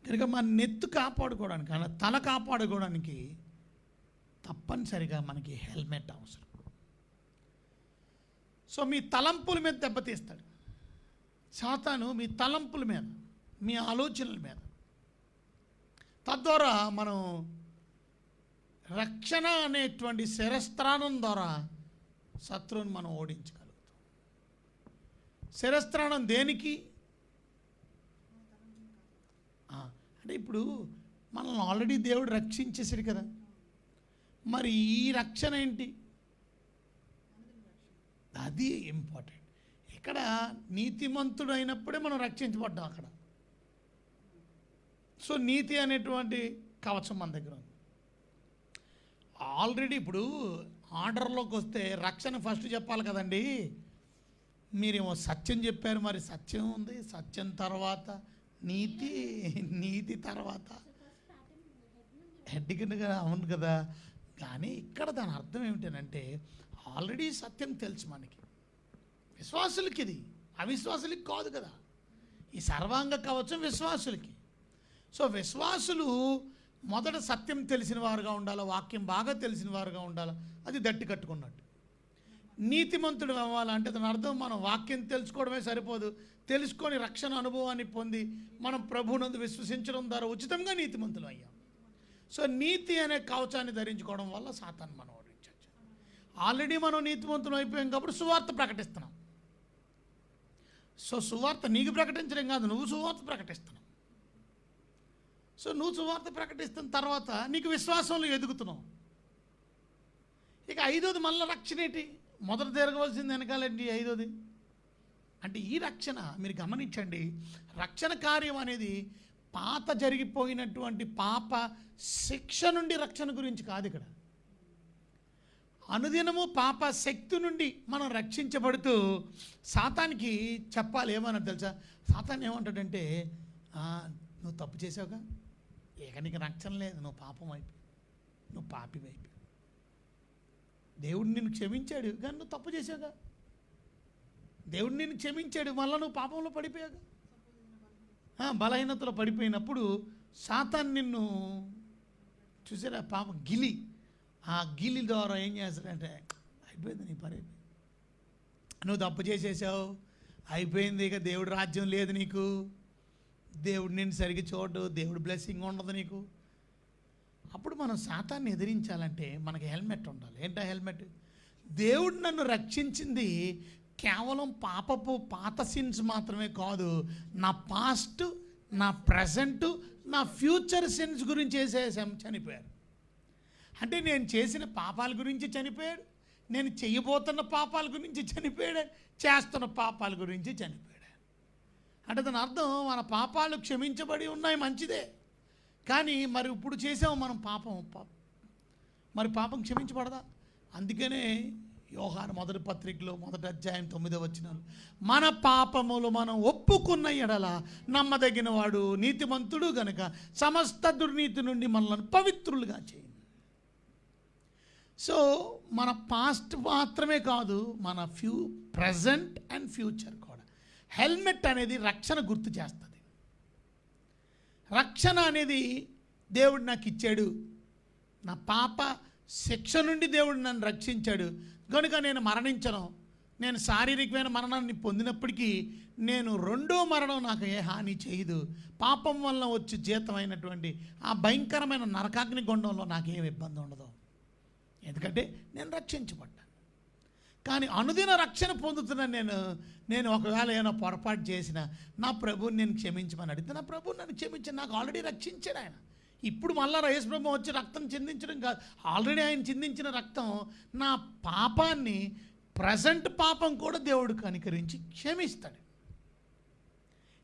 కనుక మన నెత్తు కాపాడుకోవడానికి, అలా తల కాపాడుకోవడానికి తప్పనిసరిగా మనకి హెల్మెట్ అవసరం. సో మీ తలంపుల మీద దెబ్బతీస్తాడు సాతాను, మీ తలంపుల మీద, మీ ఆలోచనల మీద. తద్వారా మనం రక్షణ అనేటువంటి శిరస్త్రాణం ద్వారా శత్రువుని మనం ఓడించగలుగుతాం. శిరస్త్రాణం దేనికి అంటే ఇప్పుడు మనల్ని ఆల్రెడీ దేవుడు రక్షించేసాడు కదా, మరి ఈ రక్షణ ఏంటి, అది ఇంపార్టెంట్. ఇక్కడ నీతిమంతుడు అయినప్పుడే మనం రక్షించబడ్డాం అక్కడ. సో నీతి అనేటువంటి కవచం మన దగ్గర ఉంది ఆల్రెడీ. ఇప్పుడు ఆర్డర్లోకి వస్తే రక్షణ ఫస్ట్ చెప్పాలి కదండి. మీరేమో సత్యం చెప్పారు, మరి సత్యం ఉంది, సత్యం తర్వాత నీతి, నీతి తర్వాత హెడ్ కిందగా అవును కదా. కానీ ఇక్కడ దాని అర్థం ఏమిటంటే ఆల్రెడీ సత్యం తెలుసు మనకి, విశ్వాసులకి, ఇది అవిశ్వాసులకి కాదు కదా. ఈ సర్వాంగ కవచం విశ్వాసులకి. సో విశ్వాసులు మొదట సత్యం తెలిసిన వారుగా ఉండాలి, వాక్యం బాగా తెలిసిన వారుగా ఉండాలి. అది దట్టి కట్టుకున్నట్టు. నీతిమంతుడు అవ్వాలంటే దాని అర్థం మనం వాక్యం తెలుసుకోవడమే సరిపోదు, తెలుసుకొని రక్షణ అనుభవాన్ని పొంది మనం ప్రభువునందు విశ్వసించడం ద్వారా ఉచితంగా నీతిమంతులు అయ్యాం. సో నీతి అనే కవచాన్ని ధరించుకోవడం వల్ల సాతాన్ని మనం ఓడించవచ్చు. ఆల్రెడీ మనం నీతిమంతులు అయిపోయాం కాబట్టి సువార్త ప్రకటిస్తున్నాం. సో సువార్త నీకు ప్రకటించడం కాదు, నువ్వు సువార్త ప్రకటిస్తున్నావు. సో నువ్వు సువార్త ప్రకటిస్తున్న తర్వాత నీకు విశ్వాసంలో ఎదుగుతున్నావు. ఇక 5వది మళ్ళీ రక్షణ ఏంటి, మొదట తిరగవలసింది వెనకాలండి 5వది. అంటే ఈ రక్షణ మీరు గమనించండి, రక్షణ కార్యం అనేది పాత జరిగిపోయినటువంటి పాప శిక్ష నుండి రక్షణ గురించి కాదు. ఇక్కడ అనుదినము పాప శక్తి నుండి మనం రక్షించబడుతూ సాతానికి చెప్పాలి. ఏమన్నా తెలుసా, సాతాన్ ఏమంటాడంటే నువ్వు తప్పు చేసావుగా, ఇక నీకు రక్షణ లేదు, నువ్వు పాపం అయిపోయి, నువ్వు పాపి అయిపోయి, దేవుడు నిన్ను క్షమించాడు కానీ నువ్వు తప్పు చేసావుగా, దేవుడు నిన్ను క్షమించాడు మళ్ళీ నువ్వు పాపంలో పడిపోయాగా. బలహీనతలో పడిపోయినప్పుడు సాతాన్ నిన్ను చూసారా, పాపం గిలి, ఆ గిలి ద్వారా ఏం చేస్తాడంటే అయిపోయింది నీ పని, నువ్వు తప్పు చేసేసావు, అయిపోయింది, ఇక దేవుడు రాజ్యం లేదు నీకు, దేవుడు నిన్ను సరిగ్గా చూడు, దేవుడు బ్లెస్సింగ్ ఉండదు నీకు. అప్పుడు మనం సాతాన్ని ఎదిరించాలంటే మనకి హెల్మెట్ ఉండాలి. ఏంటా హెల్మెట్? దేవుడు నన్ను రక్షించింది కేవలం పాపపు పాత సిన్స్ మాత్రమే కాదు, నా పాస్ట్, నా ప్రజెంట్, నా ఫ్యూచర్ సిన్స్ గురించి చనిపోయారు. అంటే నేను చేసిన పాపాల గురించి చనిపోయాడు, నేను చేయబోతున్న పాపాల గురించి చనిపోయాడు, చేస్తున్న పాపాల గురించి చనిపోయాడు. అంటే దాని అర్థం మన పాపాలు క్షమించబడి ఉన్నాయి, మంచిదే. కానీ మరి ఇప్పుడు చేసాము మనం పాపం, మరి పాపం క్షమించబడదా? అందుకనే యోహాను మొదటి పత్రికలో 1వ అధ్యాయం 9వ వచనం, మన పాపములు మనం ఒప్పుకున్న ఎడల నమ్మదగిన వాడు నీతిమంతుడు గనుక సమస్త దుర్నీతి నుండి మనల్ని పవిత్రులుగా చేయండి. సో మన పాస్ట్ మాత్రమే కాదు, మన ప్రజెంట్ అండ్ ఫ్యూచర్ కూడా. హెల్మెట్ అనేది రక్షణ గుర్తు చేస్తుంది. రక్షణ అనేది దేవుడు నాకు ఇచ్చాడు, నా పాప శిక్ష నుండి దేవుడు నన్ను రక్షించాడు, కనుక నేను మరణించను. నేను శారీరకమైన మరణాన్ని పొందినప్పటికీ నేను రెండో మరణం నాకు ఏ హాని చేయదు. పాపం వల్ల వచ్చి జీతమైనటువంటి ఆ భయంకరమైన నరకాగ్ని గుండంలో నాకేం ఇబ్బంది ఉండదు. ఎందుకంటే నేను రక్షించబడ్డాను. కానీ అనుదిన రక్షణ పొందుతున్న నేను ఒకవేళ ఏమైనా పొరపాటు చేసినా నా ప్రభువుని నేను క్షమించమని అడిగితే నా ప్రభువు నన్ను క్షమించాను. నాకు ఆల్రెడీ రక్షించాడు ఆయన. ఇప్పుడు మళ్ళా యేసు ప్రభు వచ్చి రక్తం చిందించడం కాదు, ఆల్రెడీ ఆయన చిందించిన రక్తం నా పాపాన్ని, ప్రజెంట్ పాపం కూడా దేవుడు కనికరించి క్షమిస్తాడు.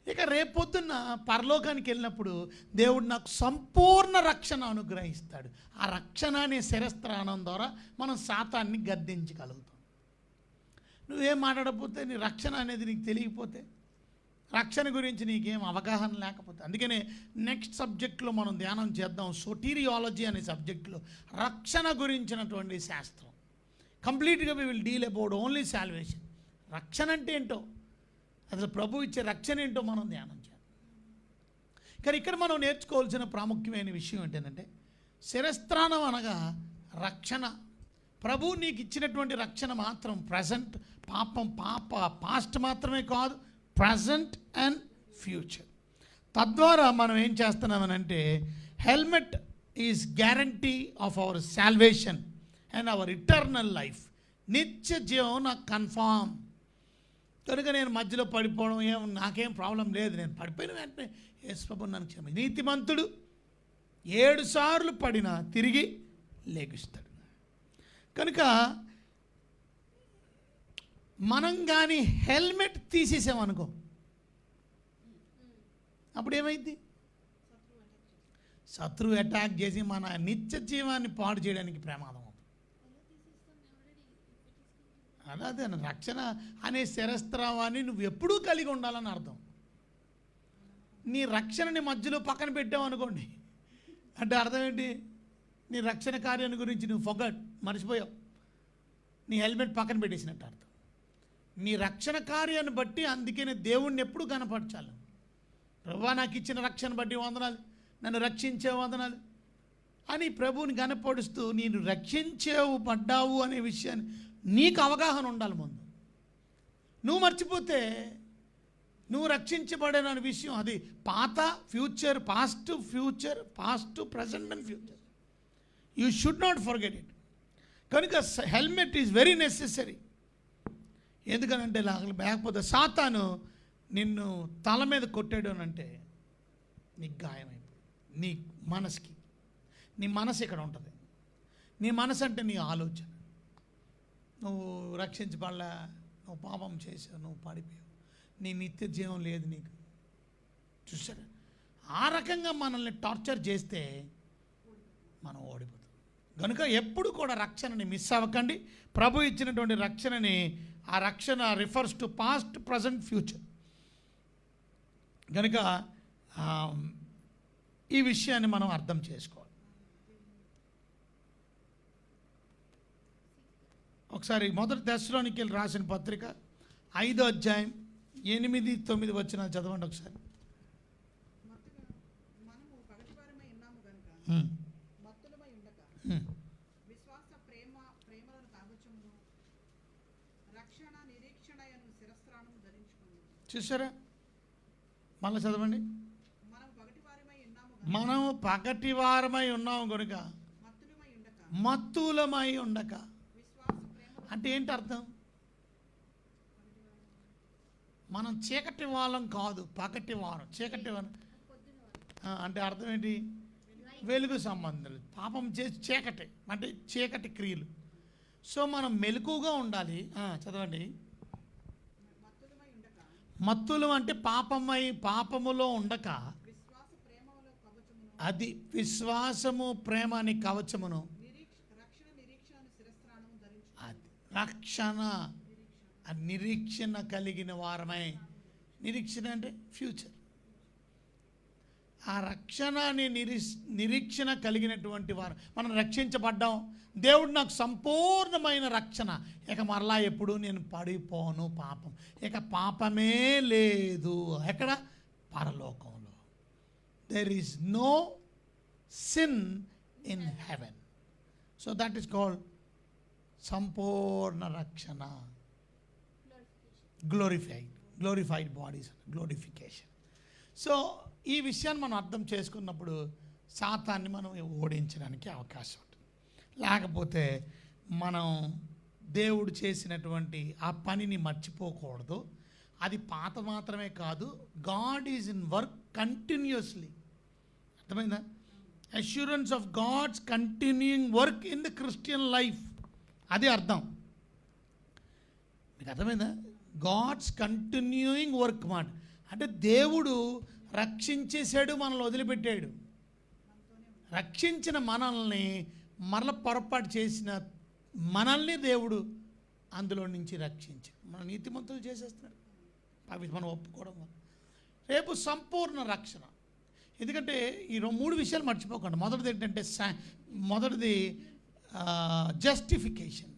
ఇక రేపొద్దున్న పరలోకానికి వెళ్ళినప్పుడు దేవుడు నాకు సంపూర్ణ రక్షణ అనుగ్రహిస్తాడు. ఆ రక్షణ అనే శిరస్త్రానం ద్వారా మనం సాతాన్ని గద్దించగలుగుతాం. నువ్వేం మాట్లాడకపోతే, నీ రక్షణ అనేది నీకు తెలియకపోతే, రక్షణ గురించి నీకేం అవగాహన లేకపోతే, అందుకనే నెక్స్ట్ సబ్జెక్ట్లో మనం ధ్యానం చేద్దాం. సోటీరియాలజీ అనే సబ్జెక్ట్లో రక్షణ గురించినటువంటి శాస్త్రం కంప్లీట్గా we will deal about only salvation. రక్షణ అంటే ఏంటో, అసలు ప్రభు ఇచ్చే రక్షణ ఏంటో మనం ధ్యానం చేద్దాం. కానీ ఇక్కడ మనం నేర్చుకోవాల్సిన ప్రాముఖ్యమైన విషయం ఏంటంటే, శిరస్త్రానం అనగా రక్షణ. ప్రభు నీకు ఇచ్చినటువంటి రక్షణ మాత్రం ప్రజెంట్, పాస్ట్ మాత్రమే కాదు, ప్రజెంట్ అండ్ ఫ్యూచర్. తద్వారా మనం ఏం చేస్తున్నామనంటే, helmet is guarantee of our salvation and our eternal life. నిత్య జీవం నాకు కన్ఫామ్. కనుక నేను మధ్యలో పడిపోవడం నాకేం ప్రాబ్లం లేదు. నేను పడిపోయిన వెంటనే యేసు ప్రభువు నన్ను క్షమించి, నీతిమంతుడు 7 సార్లు పడినా తిరిగి లేగిస్తాడు. కనుక మనం కానీ హెల్మెట్ తీసేసామనుకో, అప్పుడు ఏమైంది? శత్రువు అటాక్ చేసి మన నిత్య జీవాన్ని పాడు చేయడానికి ప్రమాదం. అదే రక్షణ అనే శిరస్త్రావాన్ని నువ్వు ఎప్పుడూ కలిగి ఉండాలని అర్థం. నీ రక్షణని మధ్యలో పక్కన పెట్టావు అనుకోండి, అంటే అర్థం ఏంటి? నీ రక్షణ కార్యాన్ని గురించి నువ్వు మర్చిపోయావు. నీ హెల్మెట్ పక్కన పెట్టేసినట్టు అర్థం. నీ రక్షణ కార్యాన్ని బట్టి అందుకనే దేవుణ్ణి ఎప్పుడు కనపరచాలి. ప్రభువా నాకు ఇచ్చిన రక్షణ బట్టి వందనాలు, నన్ను రక్షించే వందనాలు అని ప్రభువుని కనపడుస్తూ నేను రక్షించేవు పడ్డావు అనే విషయాన్ని నీకు అవగాహన ఉండాలి ముందు. నువ్వు మర్చిపోతే నువ్వు రక్షించబడిన విషయం అది past present and future. You should not forget it. కనుక హెల్మెట్ ఈజ్ వెరీ నెసెసరీ. ఎందుకనంటే లేకపోతే సాతాను నిన్ను తల మీద కొట్టాడు అని అంటే నీకు గాయమైపోయింది. నీ మనసుకి, నీ మనసు ఇక్కడ ఉంటుంది. నీ మనసు అంటే నీ ఆలోచన. నువ్వు రక్షించబడలే, నువ్వు పాపం చేసావు, నువ్వు పడిపోయావు, నీ నిత్య జీవం లేదు నీకు. చూసారా, ఆ రకంగా మనల్ని టార్చర్ చేస్తే మనం ఓడిపోతాం. కనుక ఎప్పుడు కూడా రక్షణని మిస్ అవ్వకండి. ప్రభు ఇచ్చినటువంటి రక్షణని, ఆ రక్షణ refers to past, present, future. కనుక ఈ విషయాన్ని మనం అర్థం చేసుకోవాలి. ఒకసారి 1 తెస్సలోనికీయులకు రాసిన పత్రిక 5వ అధ్యాయం 8, 9 వచనాలు చదవండి ఒకసారి. మనము పగటివారమై ఉన్నాము గనుక మత్తులమై ఉండక విశ్వాస ప్రేమలను కవచమును రక్షణ నిరీక్షణయను శిరస్త్రాణము ధరించుకున్నాము. చూసారా, మళ్ళీ చదవండి. మనం పగటివారమై ఉన్నాము కనుక మత్తులమై ఉండక. అంటే ఏంటి అర్థం? మనం చీకటి వాళ్ళం కాదు, పగటి వారం. చీకటి వారం అంటే అర్థం ఏంటి? వెలుగు సంబంధాలు. పాపం చేసి చీకటి అంటే చీకటి క్రియలు. సో మనం మెలకుగా ఉండాలి. చదవండి. మత్తులు అంటే పాపములో ఉండక, అది విశ్వాసము ప్రేమ అని కవచమును, అది రక్షణ నిరీక్షణ కలిగిన వారమై. నిరీక్షణ అంటే ఫ్యూచర్. ఆ రక్షణ అనే నిరీక్షణ కలిగినటువంటి వారు మనం రక్షించబడ్డాం. దేవుడు నాకు సంపూర్ణమైన రక్షణ. ఇక మరలా ఎప్పుడు నేను పడిపోను పాపం. ఇక పాపమే లేదు. ఎక్కడ? పరలోకంలో. There is no sin in heaven. So that is called సంపూర్ణ రక్షణ, గ్లోరిఫైడ్ బాడీస్, గ్లోరిఫికేషన్. సో ఈ విషయాన్ని మనం అర్థం చేసుకున్నప్పుడు సాతాన్ని మనం ఓడించడానికి అవకాశం ఉంటుంది. లేకపోతే మనం దేవుడు చేసినటువంటి ఆ పనిని మర్చిపోకూడదు. అది పాత మాత్రమే కాదు, God is in work continuously. అర్థమైందా? Assurance of God's continuing work in the Christian life, అది అర్థం. మీకు అర్థమైందా? గాడ్స్ కంటిన్యూయింగ్ వర్క్ మాట అంటే దేవుడు రక్షించేశాడు, మనల్ని వదిలిపెట్టాడు. రక్షించిన మనల్ని మరల పొరపాటు చేసిన మనల్ని దేవుడు అందులో నుంచి రక్షించి మన నీతిమంతులు చేసేస్తున్నాడు. అవి మనం ఒప్పుకోవడం వల్ల రేపు సంపూర్ణ రక్షణ. ఎందుకంటే ఈ 3 విషయాలు మర్చిపోకండి. మొదటిది ఏంటంటే జస్టిఫికేషన్.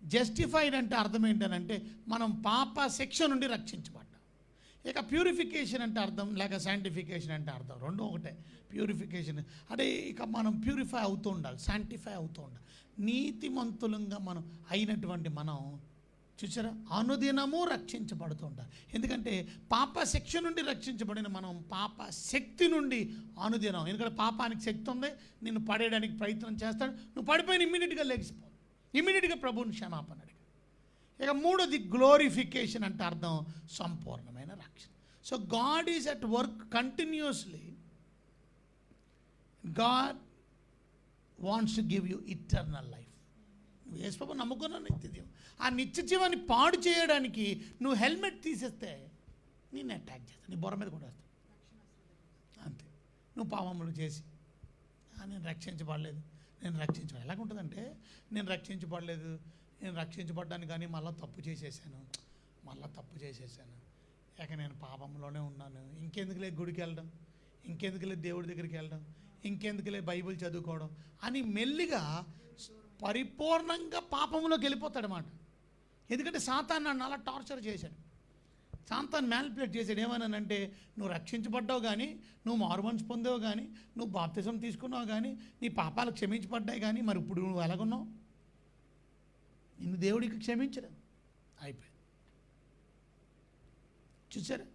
జస్టిఫైడ్ అంటే అర్థం ఏంటనంటే మనం పాప శిక్ష నుండి రక్షించబడ్డాం. ఇక ప్యూరిఫికేషన్ అంటే అర్థం, లేక శాంటిఫికేషన్ అంటే అర్థం, రెండు ఒకటే. ప్యూరిఫికేషన్ అంటే ఇక మనం ప్యూరిఫై అవుతూ ఉండాలి, శాంటిఫై అవుతూ ఉండాలి. నీతిమంతులంగా మనం అయినటువంటి మనం చూసారా, అనుదినము రక్షించబడుతూ ఉంటారు. ఎందుకంటే పాప శిక్ష నుండి రక్షించబడిన మనం పాప శక్తి నుండి అనుదినం, ఎందుకంటే పాపానికి శక్తి ఉంది, నిన్ను పడేయడానికి ప్రయత్నం చేస్తాడు, నువ్వు పడిపోయిన ఇమ్మీడియట్గా లెగిసిపో, ఇమ్మీడియట్గా ప్రభువుని క్షమాపణ అడిగి. ఇక మూడోది గ్లోరిఫికేషన్ అంటే అర్థం సంపూర్ణమైన రక్షణ. So God is at work continuously. God wants to give you eternal life. నువ్వు యేసుప్రభు నమ్ముకున్న నిత్యజీవం, ఆ నిత్యజీవాన్ని పాడు చేయడానికి నువ్వు హెల్మెట్ తీసేస్తే నేను అటాక్ చేస్తాను, నీ బొర మీద కూడా వేస్తాను. అంతే. నువ్వు పాపములు చేసి నేను రక్షించబడలేదు, నేను రక్షించబడ ఎలాగుంటుందంటే, నేను రక్షించబడ్డాను కానీ మళ్ళీ తప్పు చేసేసాను, ఇక నేను పాపంలోనే ఉన్నాను, ఇంకెందుకులే గుడికి వెళ్ళడం, ఇంకెందుకులే దేవుడి దగ్గరికి వెళ్ళడం, ఇంకెందుకులే బైబిల్ చదువుకోవడం అని మెల్లిగా పరిపూర్ణంగా పాపంలోకి వెళ్ళిపోతాడనమాట. ఎందుకంటే సాతాను నన్ను అలా టార్చర్ చేశాడు, సాతాను మ్యానిపులేట్ చేశాడు. ఏమన్నానంటే, నువ్వు రక్షించబడ్డావు కానీ, నువ్వు మారుమనసు పొందావు కానీ, నువ్వు బాప్తిజం తీసుకున్నావు కానీ, నీ పాపాలు క్షమించబడ్డాయి కానీ, మరి ఇప్పుడు నువ్వు ఎలాగున్నావు? నిన్ను దేవుడికి క్షమించడం అయిపోయింది. చూసారా?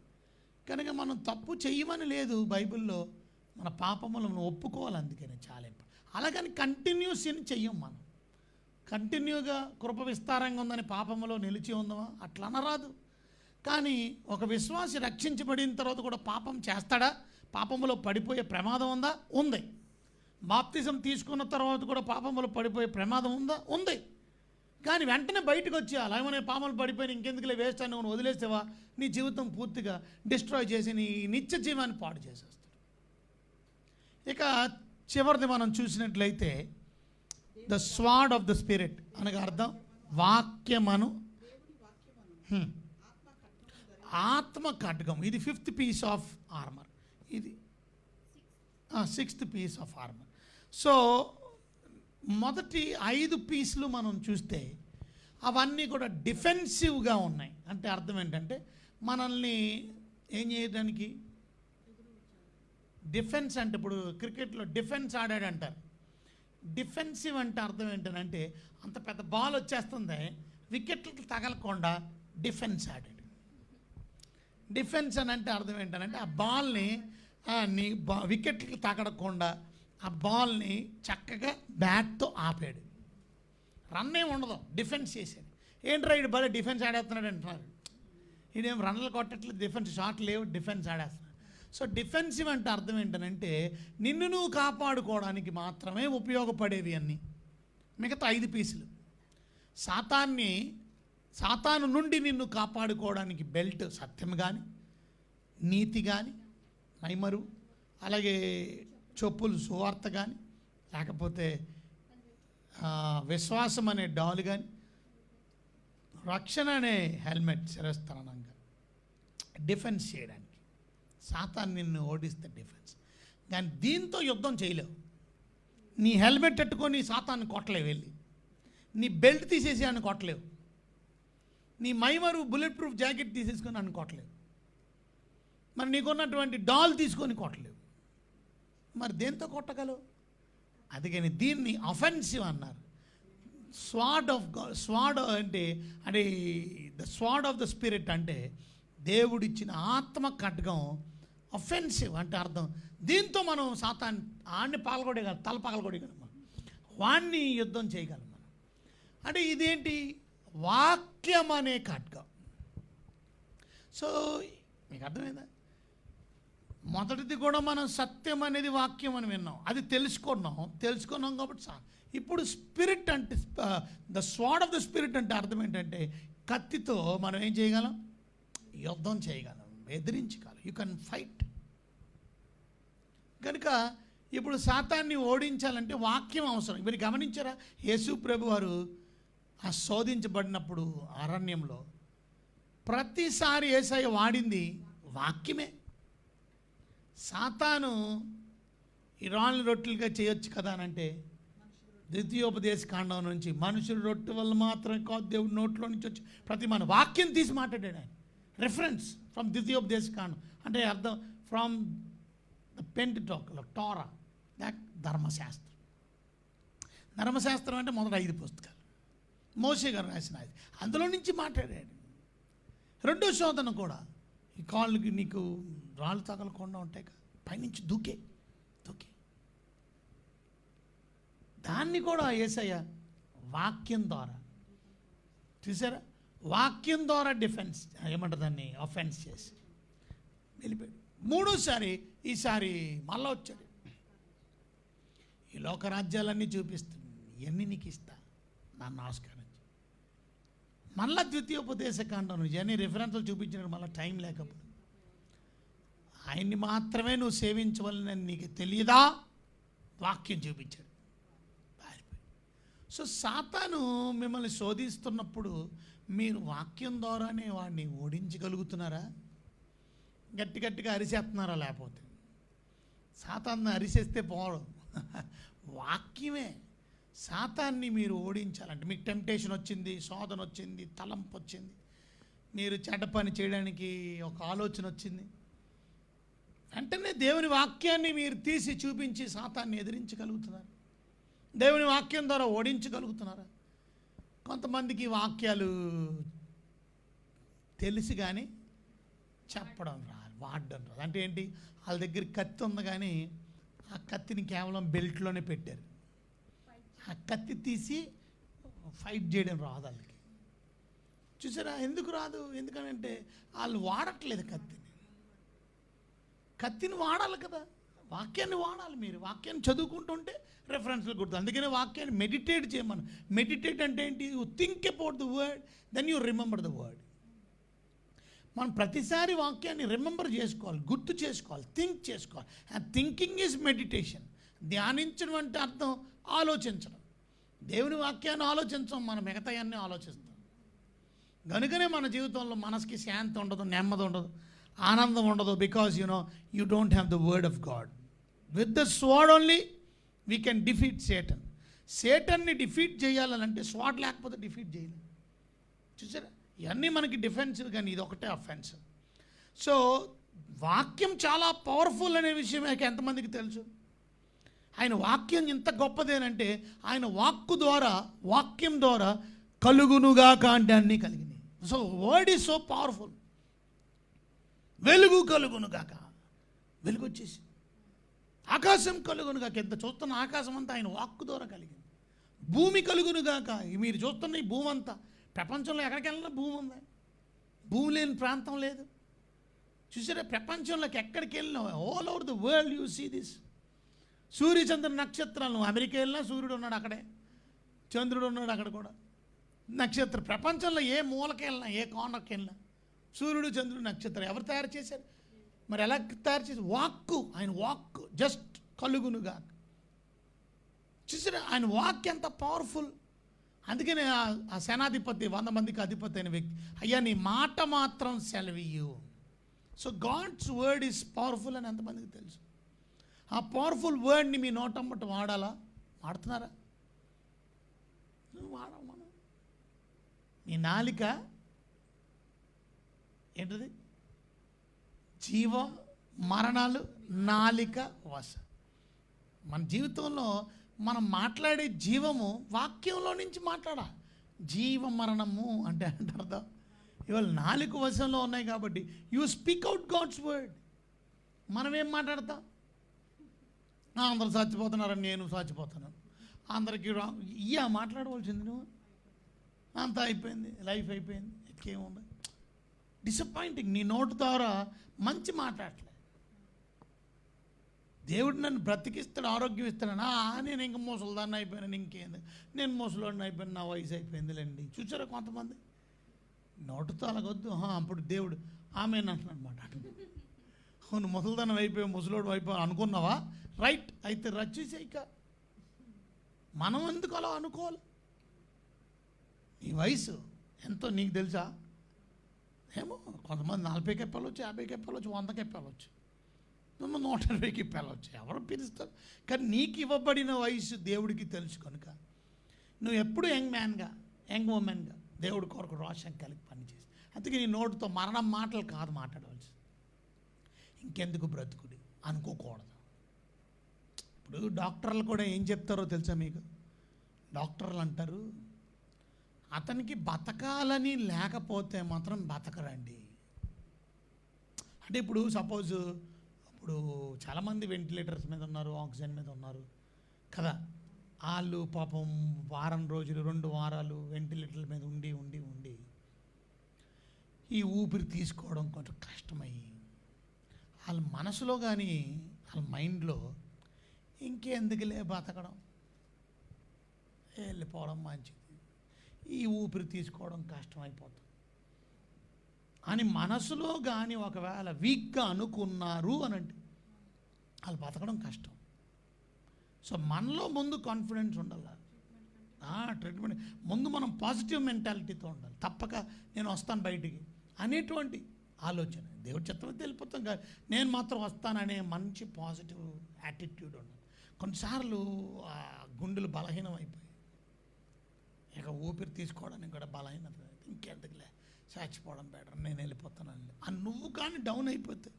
కనుక మనం తప్పు చెయ్యమని లేదు బైబిల్లో, మన పాపములను మనం ఒప్పుకోవాలి. అందుకని చాలా అలాగని కంటిన్యూస్ అని చెయ్యం. మనం కంటిన్యూగా కృప విస్తారంగా ఉందని పాపములో నిలిచి ఉందామా? అట్లా అనరాదు. కానీ ఒక విశ్వాసి రక్షించబడిన తర్వాత కూడా పాపం చేస్తాడా? పాపములో పడిపోయే ప్రమాదం ఉందా? ఉంది. బాప్తిజం తీసుకున్న తర్వాత కూడా పాపములో పడిపోయే ప్రమాదం ఉందా? ఉంది. కానీ వెంటనే బయటకు వచ్చి అలాగనే పాపములు పడిపోయిన ఇంకెందుకులే వేస్ట్ అని నువ్వు వదిలేస్తావా, నీ జీవితం పూర్తిగా డిస్ట్రాయ్ చేసి నీ నిత్య జీవాన్ని పాడు చేసేస్తాడు. ఇక చివరిది మనం చూసినట్లయితే the sword of the spirit అనగా అర్థం వాక్యమను ఆత్మ ఖడ్గం. ఇది 5th పీస్ ఆఫ్ ఆర్మర్, ఇది 6th piece of armour. So మొదటి 5 పీసులు మనం చూస్తే అవన్నీ కూడా డిఫెన్సివ్గా ఉన్నాయి. అంటే అర్థం ఏంటంటే మనల్ని ఏం చేయడానికి, డిఫెన్స్ అంటే ఇప్పుడు క్రికెట్లో డిఫెన్స్ ఆడాడు అంటారు. డిఫెన్సివ్ అంటే అర్థం ఏంటంటే అంత పెద్ద బాల్ వచ్చేస్తుంది, వికెట్లకు తగలకుండా డిఫెన్స్ ఆడాడు. డిఫెన్స్ అని అంటే అర్థం ఏంటంటే ఆ బాల్ని వికెట్లకు తగలకుండా ఆ బాల్ని చక్కగా బ్యాట్తో ఆపాడు. రన్ ఏమి ఉండదు, డిఫెన్స్ చేశాడు. ఏంట్రా ఇటు బాగా డిఫెన్స్ ఆడేస్తున్నాడు అంటున్నారు. ఇదేం రన్లు కొట్టట్లేదు, డిఫెన్స్ షాట్ లేవు, డిఫెన్స్ ఆడేస్తున్నాడు. సో డిఫెన్సివ్ అంటే అర్థం ఏంటంటే నిన్ను నువ్వు కాపాడుకోవడానికి మాత్రమే ఉపయోగపడేవి అన్నీ. మిగతా 5 పీసులు సాతాను నుండి నిన్ను కాపాడుకోవడానికి బెల్ట్, సత్యం కానీ, నీతి కానీ, మైమరు, అలాగే చెప్పులు, సువార్త కానీ, లేకపోతే విశ్వాసం అనే డాల్ కానీ, రక్షణ అనే హెల్మెట్ శిరస్థానంగా డిఫెన్స్ చేయడానికి. సాతాను నిన్ను ఓడిస్తే డిఫెన్స్. కానీ దీంతో యుద్ధం చేయలేవు. నీ హెల్మెట్ పెట్టుకొని సాతాన్ని కొట్టలేవు, వెళ్ళి నీ బెల్ట్ తీసేసి అని కొట్టలేవు, నీ మైమరు బుల్లెట్ ప్రూఫ్ జాకెట్ తీసేసుకొని అని కొట్టలేవు, మరి నీకున్నటువంటి డాల్ తీసుకొని కొట్టలేవు. మరి దేంతో కొట్టగలవు? అందుకని దీన్ని అఫెన్సివ్ అన్నారు. స్వాడ్ అంటే ద స్వాడ్ ఆఫ్ ద స్పిరిట్ అంటే దేవుడిచ్చిన ఆత్మ ఖడ్గం. అఫెన్సివ్ అంటే అర్థం. దీంతో మనం సాతాన్ని ఆడిని పాల్గొడగలం, తల పగలగొడగలం, వాణ్ణి యుద్ధం చేయగలం మనం. అంటే ఇదేంటి? వాక్యం అనే ఖడ్గం. సో మీకు అర్థమైందా? మొదటిది కూడా మనం సత్యం అనేది వాక్యం అని విన్నాం, అది తెలుసుకున్నాం కాబట్టి ఇప్పుడు స్పిరిట్ అంటే ద స్వాడ్ ఆఫ్ ద స్పిరిట్ అంటే అర్థం ఏంటంటే కత్తితో మనం ఏం చేయగలం? యుద్ధం చేయగలం, ఎదిరించగలం. You can fight. కనుక ఇప్పుడు సాతాన్ని ఓడించాలంటే వాక్యం అవసరం. మీరు గమనించారా? యేసు ప్రభు వారు ఆ శోధించబడినప్పుడు అరణ్యంలో ప్రతిసారి యేసయ్య వాడింది వాక్యమే. సాతాను ఈ రాళ్ళ రొట్టెలుగా చేయొచ్చు కదా అని అంటే ద్వితీయోపదేశ కాండం నుంచి మనుషుల రొట్టె వల్ల మాత్రం కాదు దేవుడి నోట్లో నుంచి వచ్చి ప్రతి మన వాక్యం తీసి మాట్లాడాడు ఆయన. రెఫరెన్స్ ఫ్రమ్ ద్వితీయోపదేశ కాండం అంటే అర్థం from the Pentecostal Torah, that ధర్మశాస్త్రం. ధర్మశాస్త్రం అంటే మొదటి 5 పుస్తకాలు మోషే గారు రాసిన, అందులో నుంచి మాట్లాడాడు. రెండో శోధన కూడా ఈ కాళ్ళకి నీకు రాళ్ళు తగలకుండా ఉంటాయి కదా, పైనుంచి దూకే దాన్ని కూడా యేసయ్య వాక్యం ద్వారా చూసారా, వాక్యం ద్వారా డిఫెన్స్ ఏమంటారు దాన్ని, అఫెన్స్ చేసి వెళ్ళిపోయాడు. మూడోసారి ఈసారి మళ్ళా వచ్చాడు. ఈ లోకరాజ్యాలన్నీ చూపిస్తుంది, ఇవన్నీ నీకు ఇస్తా, నన్ను ఆస్కారం. మళ్ళా ద్వితీయోపదేశ కాండం నుంచి అన్ని రిఫరెన్స్లు చూపించినాడు. మళ్ళీ టైం లేకపోతే ఆయన్ని మాత్రమే నువ్వు సేవించవలని నీకు తెలియదా? వాక్యం చూపించాడు. సో సాతాను మిమ్మల్ని శోధిస్తున్నప్పుడు మీరు వాక్యం ద్వారానే వాడిని ఓడించగలుగుతున్నారా? గట్టిగా అరిసేస్తున్నారా? లేకపోతే సాతాన్ని అరిసేస్తే పోవడం. వాక్యమే సాతాన్ని మీరు ఓడించాలంటే, మీకు టెంప్టేషన్ వచ్చింది, శోధన వచ్చింది, తలంపు వచ్చింది, మీరు చెడ్డ పని చేయడానికి ఒక ఆలోచన వచ్చింది, వెంటనే దేవుని వాక్యాన్ని మీరు తీసి చూపించి సాతాన్ని ఎదిరించగలుగుతున్నారు. దేవుని వాక్యం ద్వారా ఓడించగలుగుతున్నారా? కొంతమందికి వాక్యాలు తెలిసి కానీ చెప్పడం రాదు, వాడడం రాదు. అంటే ఏంటి? వాళ్ళ దగ్గర కత్తి ఉంది కానీ ఆ కత్తిని కేవలం బెల్ట్లోనే పెట్టారు. ఆ కత్తి తీసి ఫైట్ చేయడం రాదు వాళ్ళకి. చూసారా? ఎందుకు రాదు? ఎందుకంటే వాళ్ళు వాడట్లేదు కత్తిని వాడాలి కదా, వాక్యాన్ని వాడాలి. మీరు వాక్యాన్ని చదువుకుంటుంటే రెఫరెన్స్లు గుర్తు. అందుకనే వాక్యాన్ని మెడిటేట్ చేయమను. మెడిటేట్ అంటే ఏంటి? You think about the word, then you remember the word. మనం ప్రతిసారి వాక్యాన్ని రిమెంబర్ చేసుకోవాలి, గుర్తు చేసుకోవాలి, థింక్ చేసుకోవాలి. And thinking is meditation. ధ్యానించడం అంటే అర్థం ఆలోచించడం. దేవుని వాక్యాన్ని ఆలోచించం, మనం మిగతాయన్నీ ఆలోచిస్తాం. కనుకనే మన జీవితంలో మనసుకి శాంతి ఉండదు, నెమ్మది ఉండదు, ఆనందం ఉండదు. Because you don't have the word of God. With the sword only we can defeat Satan. సేటన్ని డిఫీట్ చేయాలంటే స్వాడ్ లేకపోతే డిఫీట్ చేయలేం. చూసారా? ఇవన్నీ మనకి డిఫెన్సివ్, కానీ ఇది ఒకటే అఫెన్సివ్. సో వాక్యం చాలా పవర్ఫుల్ అనే విషయం మీకు ఎంతమందికి తెలుసు? ఆయన వాక్యం ఇంత గొప్పదేనంటే ఆయన వాక్యం ద్వారా కలుగునుగాక అంటే అన్నీ కలిగినాయి. So word is so powerful. వెలుగు కలుగునుగాక, వెలుగు వచ్చేసి ఆకాశం కలుగునుగాక. ఎంత చూస్తున్న ఆకాశం అంతా ఆయన వాక్కు ద్వారా కలిగింది. భూమి కలుగునుగాక. మీరు చూస్తున్న ఈ భూమి అంతా, ప్రపంచంలో ఎక్కడికి వెళ్ళినా భూమి ఉంది, భూమి లేని ప్రాంతం లేదు. చూసారా? ప్రపంచంలోకి ఎక్కడికి వెళ్ళినా, all over the world you see this. సూర్యచంద్ర నక్షత్రాలు, అమెరికా వెళ్ళినా సూర్యుడు ఉన్నాడు అక్కడే, చంద్రుడు ఉన్నాడు అక్కడ కూడా. నక్షత్ర ప్రపంచంలో ఏ మూలకి వెళ్ళినా, ఏ కోనకి వెళ్ళినా సూర్యుడు, చంద్రుడు, నక్షత్రం ఎవరు తయారు చేశారు? మరి ఎలా తయారు చేశారు? వాక్కు. ఆయన వాక్కు జస్ట్ కలుగునుగా. చూసారా? ఆయన వాక్ ఎంత పవర్ఫుల్. అందుకనే ఆ సేనాధిపతి, 100 మందికి అధిపతి అయిన వ్యక్తి, అయ్యా నీ మాట మాత్రం సెలవియ్యు. So God's word is powerful అని ఎంతమందికి తెలుసు? ఆ పవర్ఫుల్ వర్డ్ని మీ నోటమ్మట వాడాలా? వాడుతున్నారా? వాడాలి. మనం మీ నాలిక ఏంటది? జీవం మరణాలు నాలిక వశ. మన జీవితంలో మనం మాట్లాడే జీవము వాక్యంలో నుంచి మాట్లాడాలి. జీవ మరణము అంటే అర్థం ఇవాళ 4 వశంలో ఉన్నాయి కాబట్టి you speak out God's word. మనం ఏం మాట్లాడతాం? అందరూ చచ్చిపోతున్నారని నేను చచ్చిపోతున్నాను, అందరికీ మాట్లాడవలసింది నువ్వు. అంతా అయిపోయింది, లైఫ్ అయిపోయింది, ఇంకేముంది? డిసప్పాయింటింగ్. నీ నోటు ద్వారా మంచి మాట్లాడలే. దేవుడు నన్ను బ్రతికిస్తాడు, ఆరోగ్యం ఇస్తాడనా? నేను ఇంకా ముసలిదాన్ని అయిపోయాను, ఇంకేంది, నేను ముసలివాడిని అయిపోయాను, నా వయసు అయిపోయిందిలేండి. చూసారా కొంతమంది నోటుతో అలాగొద్దు. అప్పుడు దేవుడు ఆమెనంటున్నాడు అనమాట. అవును, ముసలిదానం అయిపోయావు, ముసలోడు అయిపోయావు అనుకున్నావా? రైట్, అయితే రచ్చేసేయిక. మనం ఎందుకు అలా అనుకోవాలి? నీ వయసు ఎంతో నీకు తెలుసా? ఏమో కొంతమంది 40 కెప్పాలొచ్చు, 50 కెప్పాలొచ్చు, 100 కెప్పాలొచ్చు, 120 కెప్పాలొచ్చు, ఎవరు పిలుస్తారు? కానీ నీకు ఇవ్వబడిన వయసు దేవుడికి తెలుసు కనుక నువ్వు ఎప్పుడు యంగ్ మ్యాన్గా, యంగ్ ఉమెన్గా దేవుడి కొరకు రోషం కలిగి పనిచేసి, అందుకే నీ నోటితో మరణం మాటలు కాదు మాట్లాడవలసి. ఇంకెందుకు బ్రతుకుడి అనుకోకూడదు. ఇప్పుడు డాక్టర్లు కూడా ఏం చెప్తారో తెలుసా మీకు? డాక్టర్లు అంటారు, అతనికి బతకాలని లేకపోతే మాత్రం బతకరండి. అంటే ఇప్పుడు సపోజ్ ఇప్పుడు చాలామంది వెంటిలేటర్స్ మీద ఉన్నారు, ఆక్సిజన్ మీద ఉన్నారు కదా. వాళ్ళు పాపం వారం రోజులు, 2 వారాలు వెంటిలేటర్ల మీద ఉండి ఉండి ఉండి ఈ ఊపిరి తీసుకోవడం కొంచెం కష్టమయ్యి వాళ్ళ మనసులో కానీ వాళ్ళ మైండ్లో ఇంకెందుకులే బతకడం, వెళ్ళిపోవడం మంచిది, ఈ ఊపిరి తీసుకోవడం కష్టమైపోతుంది అని మనసులో కానీ ఒకవేళ వీక్గా అనుకున్నారు అని అంటే వాళ్ళు బతకడం కష్టం. సో మనలో ముందు కాన్ఫిడెన్స్ ఉండాలి, ట్రీట్మెంట్ ముందు మనం పాజిటివ్ మెంటాలిటీతో ఉండాలి. తప్పక నేను వస్తాను బయటికి అనేటువంటి ఆలోచన. దేవుడి చిత్తం వెళ్ళిపోతాం కాదు, నేను మాత్రం వస్తాననే మంచి పాజిటివ్ యాటిట్యూడ్ ఉండాలి. కొన్నిసార్లు గుండెలు బలహీనం అయిపోయి ఇక ఊపిరి తీసుకోవడానికి కూడా బలహీనత, ఇంకెందుకులే చచ్చిపోవడం బెటర్, నేను వెళ్ళిపోతానండి అని నువ్వు కానీ డౌన్ అయిపోతే,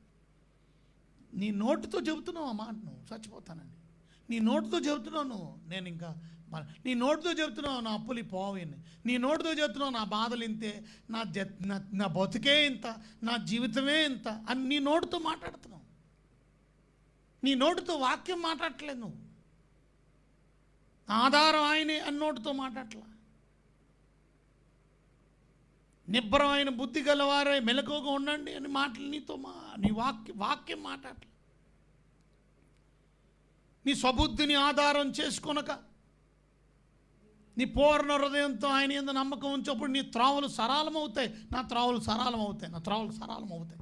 నీ నోటితో చెబుతున్నావు ఆ మాట, నువ్వు చచ్చిపోతానండి, నీ నోటితో చెబుతున్నావు నువ్వు నేను ఇంకా, నీ నోటితో చెబుతున్నావు నా అప్పులు పోవని, నీ నోటితో చెబుతున్నావు నా బాధలు ఇంతే, నా బతుకే ఇంత, నా జీవితమే ఇంత అని నీ నోటితో మాట్లాడుతున్నావు. నీ నోటితో వాక్యం మాట్లాడట్లేదు నువ్వు, ఆధారం ఆయనే అని నోటితో మాట్లాడట్లా. నిబ్బరమైన బుద్ధి గలవారే మెలకువగా ఉండండి అని మాటలు నీతో నీ వాక్యం మాట్లాడలే. నీ స్వబుద్ధిని ఆధారం చేసుకొనక నీ పూర్ణ హృదయంతో ఆయన యందు నమ్మకం ఉంచినప్పుడు నీ త్రావులు సరళం అవుతాయి. నా త్రావులు సరళం అవుతాయి, నా త్రావులు సరళం అవుతాయి.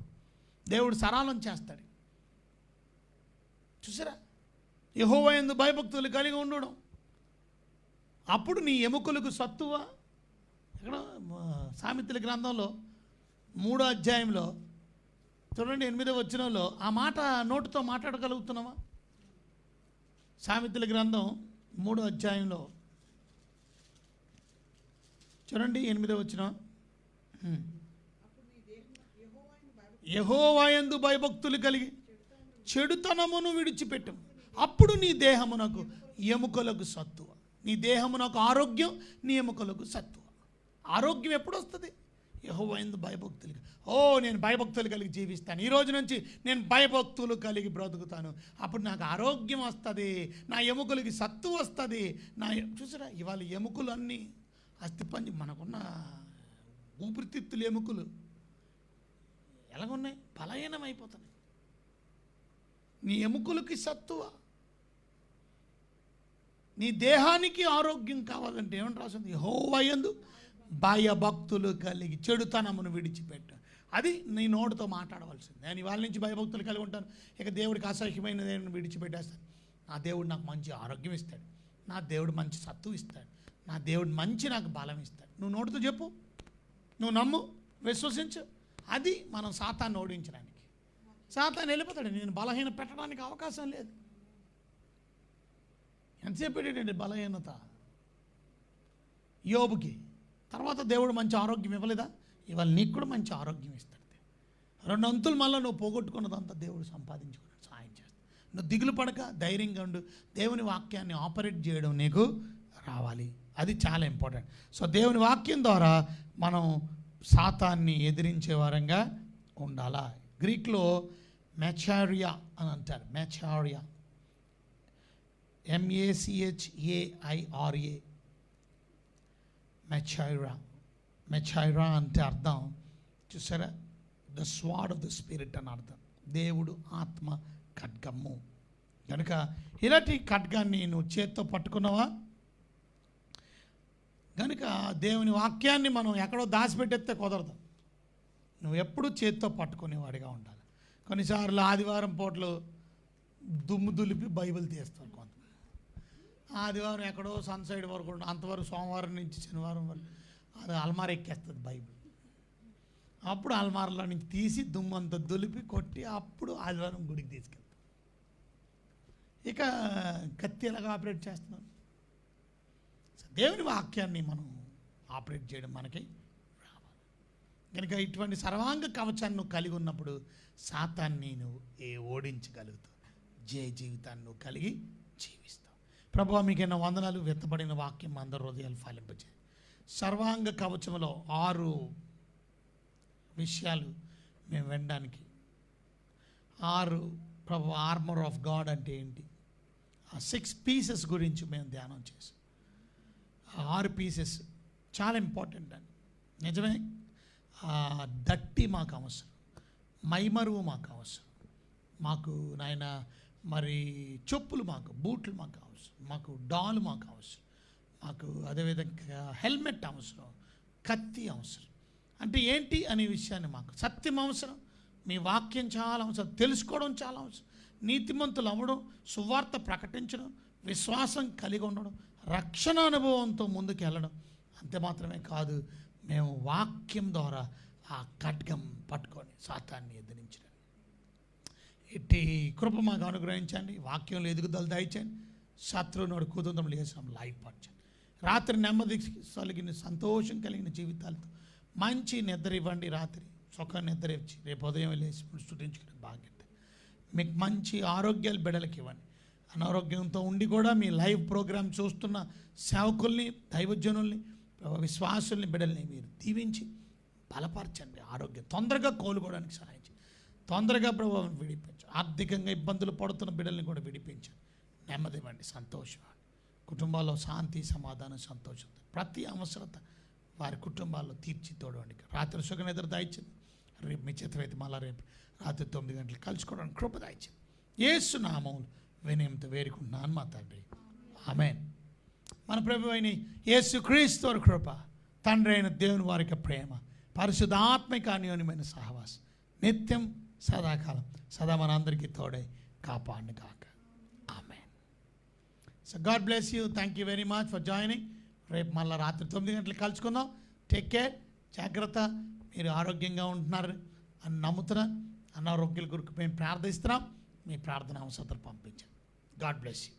దేవుడు సరళం చేస్తాడు. చూసారా, యెహోవా యందు భయభక్తులు కలిగి ఉండడం, అప్పుడు నీ ఎముకలకు సత్తువ. ఇక్కడ సామెతల గ్రంథంలో 3వ అధ్యాయంలో చూడండి 8వ వచనంలో ఆ మాట నోటితో మాట్లాడగలుగుతున్నావా? సామెతల గ్రంథం 3వ అధ్యాయంలో చూడండి 8వ వచనం, యెహోవా యందు భయభక్తులు కలిగి చెడుతనమును విడిచిపెట్టము, అప్పుడు నీ దేహమునకు ఎముకలకు సత్తువ. నీ దేహమునకు ఆరోగ్యం, నీ ఎముకలకు సత్తువ. ఆరోగ్యం ఎప్పుడు వస్తుంది? యెహోవా యందు భయభక్తులు. నేను భయభక్తులు కలిగి జీవిస్తాను, ఈ రోజు నుంచి నేను భయభక్తులు కలిగి బ్రతుకుతాను, అప్పుడు నాకు ఆరోగ్యం వస్తుంది, నా ఎముకలకి సత్తు వస్తుంది. చూసారా, ఇవాళ ఎముకలు అన్నీ అస్థిపంజి, మనకున్న ఊపిరితిత్తులు ఎముకలు ఎలాగున్నాయి? బలహీనమైపోతున్నాయి. నీ ఎముకలకి సత్తువ. నీ దేహానికి ఆరోగ్యం కావాలంటే ఏమంటే రాసింది? యెహోవా యందు భయభక్తులు కలిగి చెడుతనమును విడిచిపెట్టు. అది నీ నోటితో మాట్లాడవలసింది. నేను ఇవాళ నుంచి భయభక్తులు కలిగి ఉంటాను, ఇక దేవుడికి అసహ్యమైన దేవుడిని విడిచిపెట్టేస్తాను. నా దేవుడు నాకు మంచి ఆరోగ్యం ఇస్తాడు, నా దేవుడు మంచి సత్తు ఇస్తాడు, నా దేవుడు మంచి నాకు బలం ఇస్తాడు. నువ్వు నోటితో చెప్పు, నువ్వు నమ్ము, విశ్వసించు. అది మనం సాతాన్ని ఓడించడానికి. సాతాన్ని వెళ్ళిపోతాడు, నేను బలహీన పెట్టడానికి అవకాశం లేదు. ఎంతసేపు పెట్టేటండి బలహీనత యోబుకి. తర్వాత దేవుడు మంచి ఆరోగ్యం ఇవ్వలేదా? ఇవాళ నీకు కూడా మంచి ఆరోగ్యం ఇస్తాడు. 2 అంతులు మళ్ళీ నువ్వు పోగొట్టుకున్నదంతా దేవుడు సంపాదించుకున్నాడు, సాయం చేస్తాడు. నువ్వు దిగులు పడక ధైర్యంగా ఉండు. దేవుని వాక్యాన్ని ఆపరేట్ చేయడం నీకు రావాలి. అది చాలా ఇంపార్టెంట్. సో దేవుని వాక్యం ద్వారా మనం సాతాన్ని ఎదిరించే వారంగా ఉండాలా. గ్రీక్లో మెచారియా అని అంటారు. మెచారియా, MECHAIRA, మెచైరా అంటే అర్థం చూసారా, the sword of the spirit అని అర్థం. దేవుడు ఆత్మ ఖడ్గము. కనుక ఇలాంటి ఖడ్గాన్ని నువ్వు చేత్తో పట్టుకున్నావా? కనుక దేవుని వాక్యాన్ని మనం ఎక్కడో దాచిపెట్టేస్తే కుదరదు. నువ్వు ఎప్పుడూ చేత్తో పట్టుకునేవాడిగా ఉండాలి. కొన్నిసార్లు ఆదివారం పూటలు దుమ్ము దులిపి బైబిల్ తీస్తాను. కొంత ఆదివారం ఎక్కడో సన్సైడ్ వరకు అంతవరకు సోమవారం నుంచి శనివారం వరకు అది అల్మార ఎక్కేస్తుంది బైబిల్. అప్పుడు అల్మారలో నుంచి తీసి దుమ్ము అంతా దులిపి కొట్టి అప్పుడు ఆదివారం గుడికి తీసుకెళ్తాం. ఇక కత్తి ఎలాగ ఆపరేట్ చేస్తున్నాను? దేవుని వాక్యాన్ని మనం ఆపరేట్ చేయడం మనకి రావాలి. కనుక ఇటువంటి సర్వాంగ కవచాన్ని నువ్వు కలిగి ఉన్నప్పుడు సాతాన్ని నువ్వు ఓడించగలుగుతావు. జయ జీవితాన్ని నువ్వు కలిగి జీవిస్తావు. ప్రభువా మీకైనా వందనాలు. వెత్తబడిన వాక్యం అందరి హృదయాలు ఫలింపజేయి. సర్వాంగ కవచంలో 6 విషయాలు మేము వినడానికి. 6 ప్రభు ఆర్మర్ ఆఫ్ గాడ్ అంటే ఏంటి, ఆ 6 పీసెస్ గురించి మేము ధ్యానం చేసాం. 6 పీసెస్ చాలా ఇంపార్టెంట్ అండి. నిజమే, దట్టి మాకు అవసరం, మైమరువు మాకు అవసరం, మాకు నాయన మరి చెప్పులు మాకు, బూట్లు మాకు అవసరం, మాకు డాలు మాకు అవసరం, మాకు అదేవిధంగా హెల్మెట్ అవసరం, కత్తి అవసరం. అంటే ఏంటి అనే విషయాన్ని మాకు సత్యం అవసరం, మీ వాక్యం చాలా అవసరం, తెలుసుకోవడం చాలా అవసరం, నీతిమంతులు అవ్వడం, సువార్త ప్రకటించడం, విశ్వాసం కలిగి ఉండడం, రక్షణ అనుభవంతో ముందుకు వెళ్ళడం. అంతే మాత్రమే కాదు, మేము వాక్యం ద్వారా ఆ ఖడ్గం పట్టుకొని సాతాన్ని ఎదిరించడం. ఇట్టి కృప మాకు అనుగ్రహించండి. వాక్యంలో ఎదుగుదల దయచండి. శత్రువునోడు కుదుంతం లేసం లాయపరచండి. రాత్రి నెమ్మది కలిగిన సంతోషం కలిగిన జీవితాలతో మంచి నిద్ర ఇవ్వండి. రాత్రి సుఖ నిద్ర ఇచ్చి రేపు ఉదయం లేచి సృష్టించుకునే బాధ్యత మీకు మంచి ఆరోగ్యాలు బిడ్డలకి ఇవ్వండి. అనారోగ్యంతో ఉండి కూడా మీ లైవ్ ప్రోగ్రామ్ చూస్తున్న సేవకుల్ని, దైవజనుల్ని, విశ్వాసుల్ని, బిడ్డల్ని మీరు దీవించి బలపరచండి. ఆరోగ్యం తొందరగా కోలుకోవడానికి సహాయించండి. తొందరగా ప్రభావం విడిపించండి. ఆర్థికంగా ఇబ్బందులు పడుతున్న బిడ్డల్ని కూడా విడిపించండి. నెమ్మది ఇవ్వండి, సంతోషం. కుటుంబాల్లో శాంతి, సమాధానం, సంతోషం, ప్రతి అవసరత వారి కుటుంబాల్లో తీర్చి తోడండి. రాత్రి సుఖ నిద్ర దాయిచ్చింది. రేపు మీ చేతవైతే మళ్ళీ రేపు రాత్రి 9 గంటలకు కలుసుకోవడానికి కృప దాయిచ్చింది. యేసు నామములో వినయంతో వేడుకుంటున్నాను మా తండ్రి, ఆమేన్. మన ప్రభు అయిన యేసు క్రీస్తు వారి కృప, తండ్రి అయిన దేవుని వారికి ప్రేమ, పరిశుద్ధాత్మిక అన్యోన్యమైన సహవాసం నిత్యం సదాకాలం సదా మనందరికీ తోడై కాపాడును గాక. ఆమేన్. So God bless you. Thank you very much for joining. రేపు మళ్ళీ రాత్రి 9 గంటలకు కలుసుకుందాం. టేక్ కేర్, జాగ్రత్త. మీరు ఆరోగ్యంగా ఉంటున్నారు అని నమ్ముతున్నాను. అనారోగ్యాల గురించి మేము ప్రార్థిస్తున్నాం. మీ ప్రార్థన అవసరం పంపించండి. God bless you.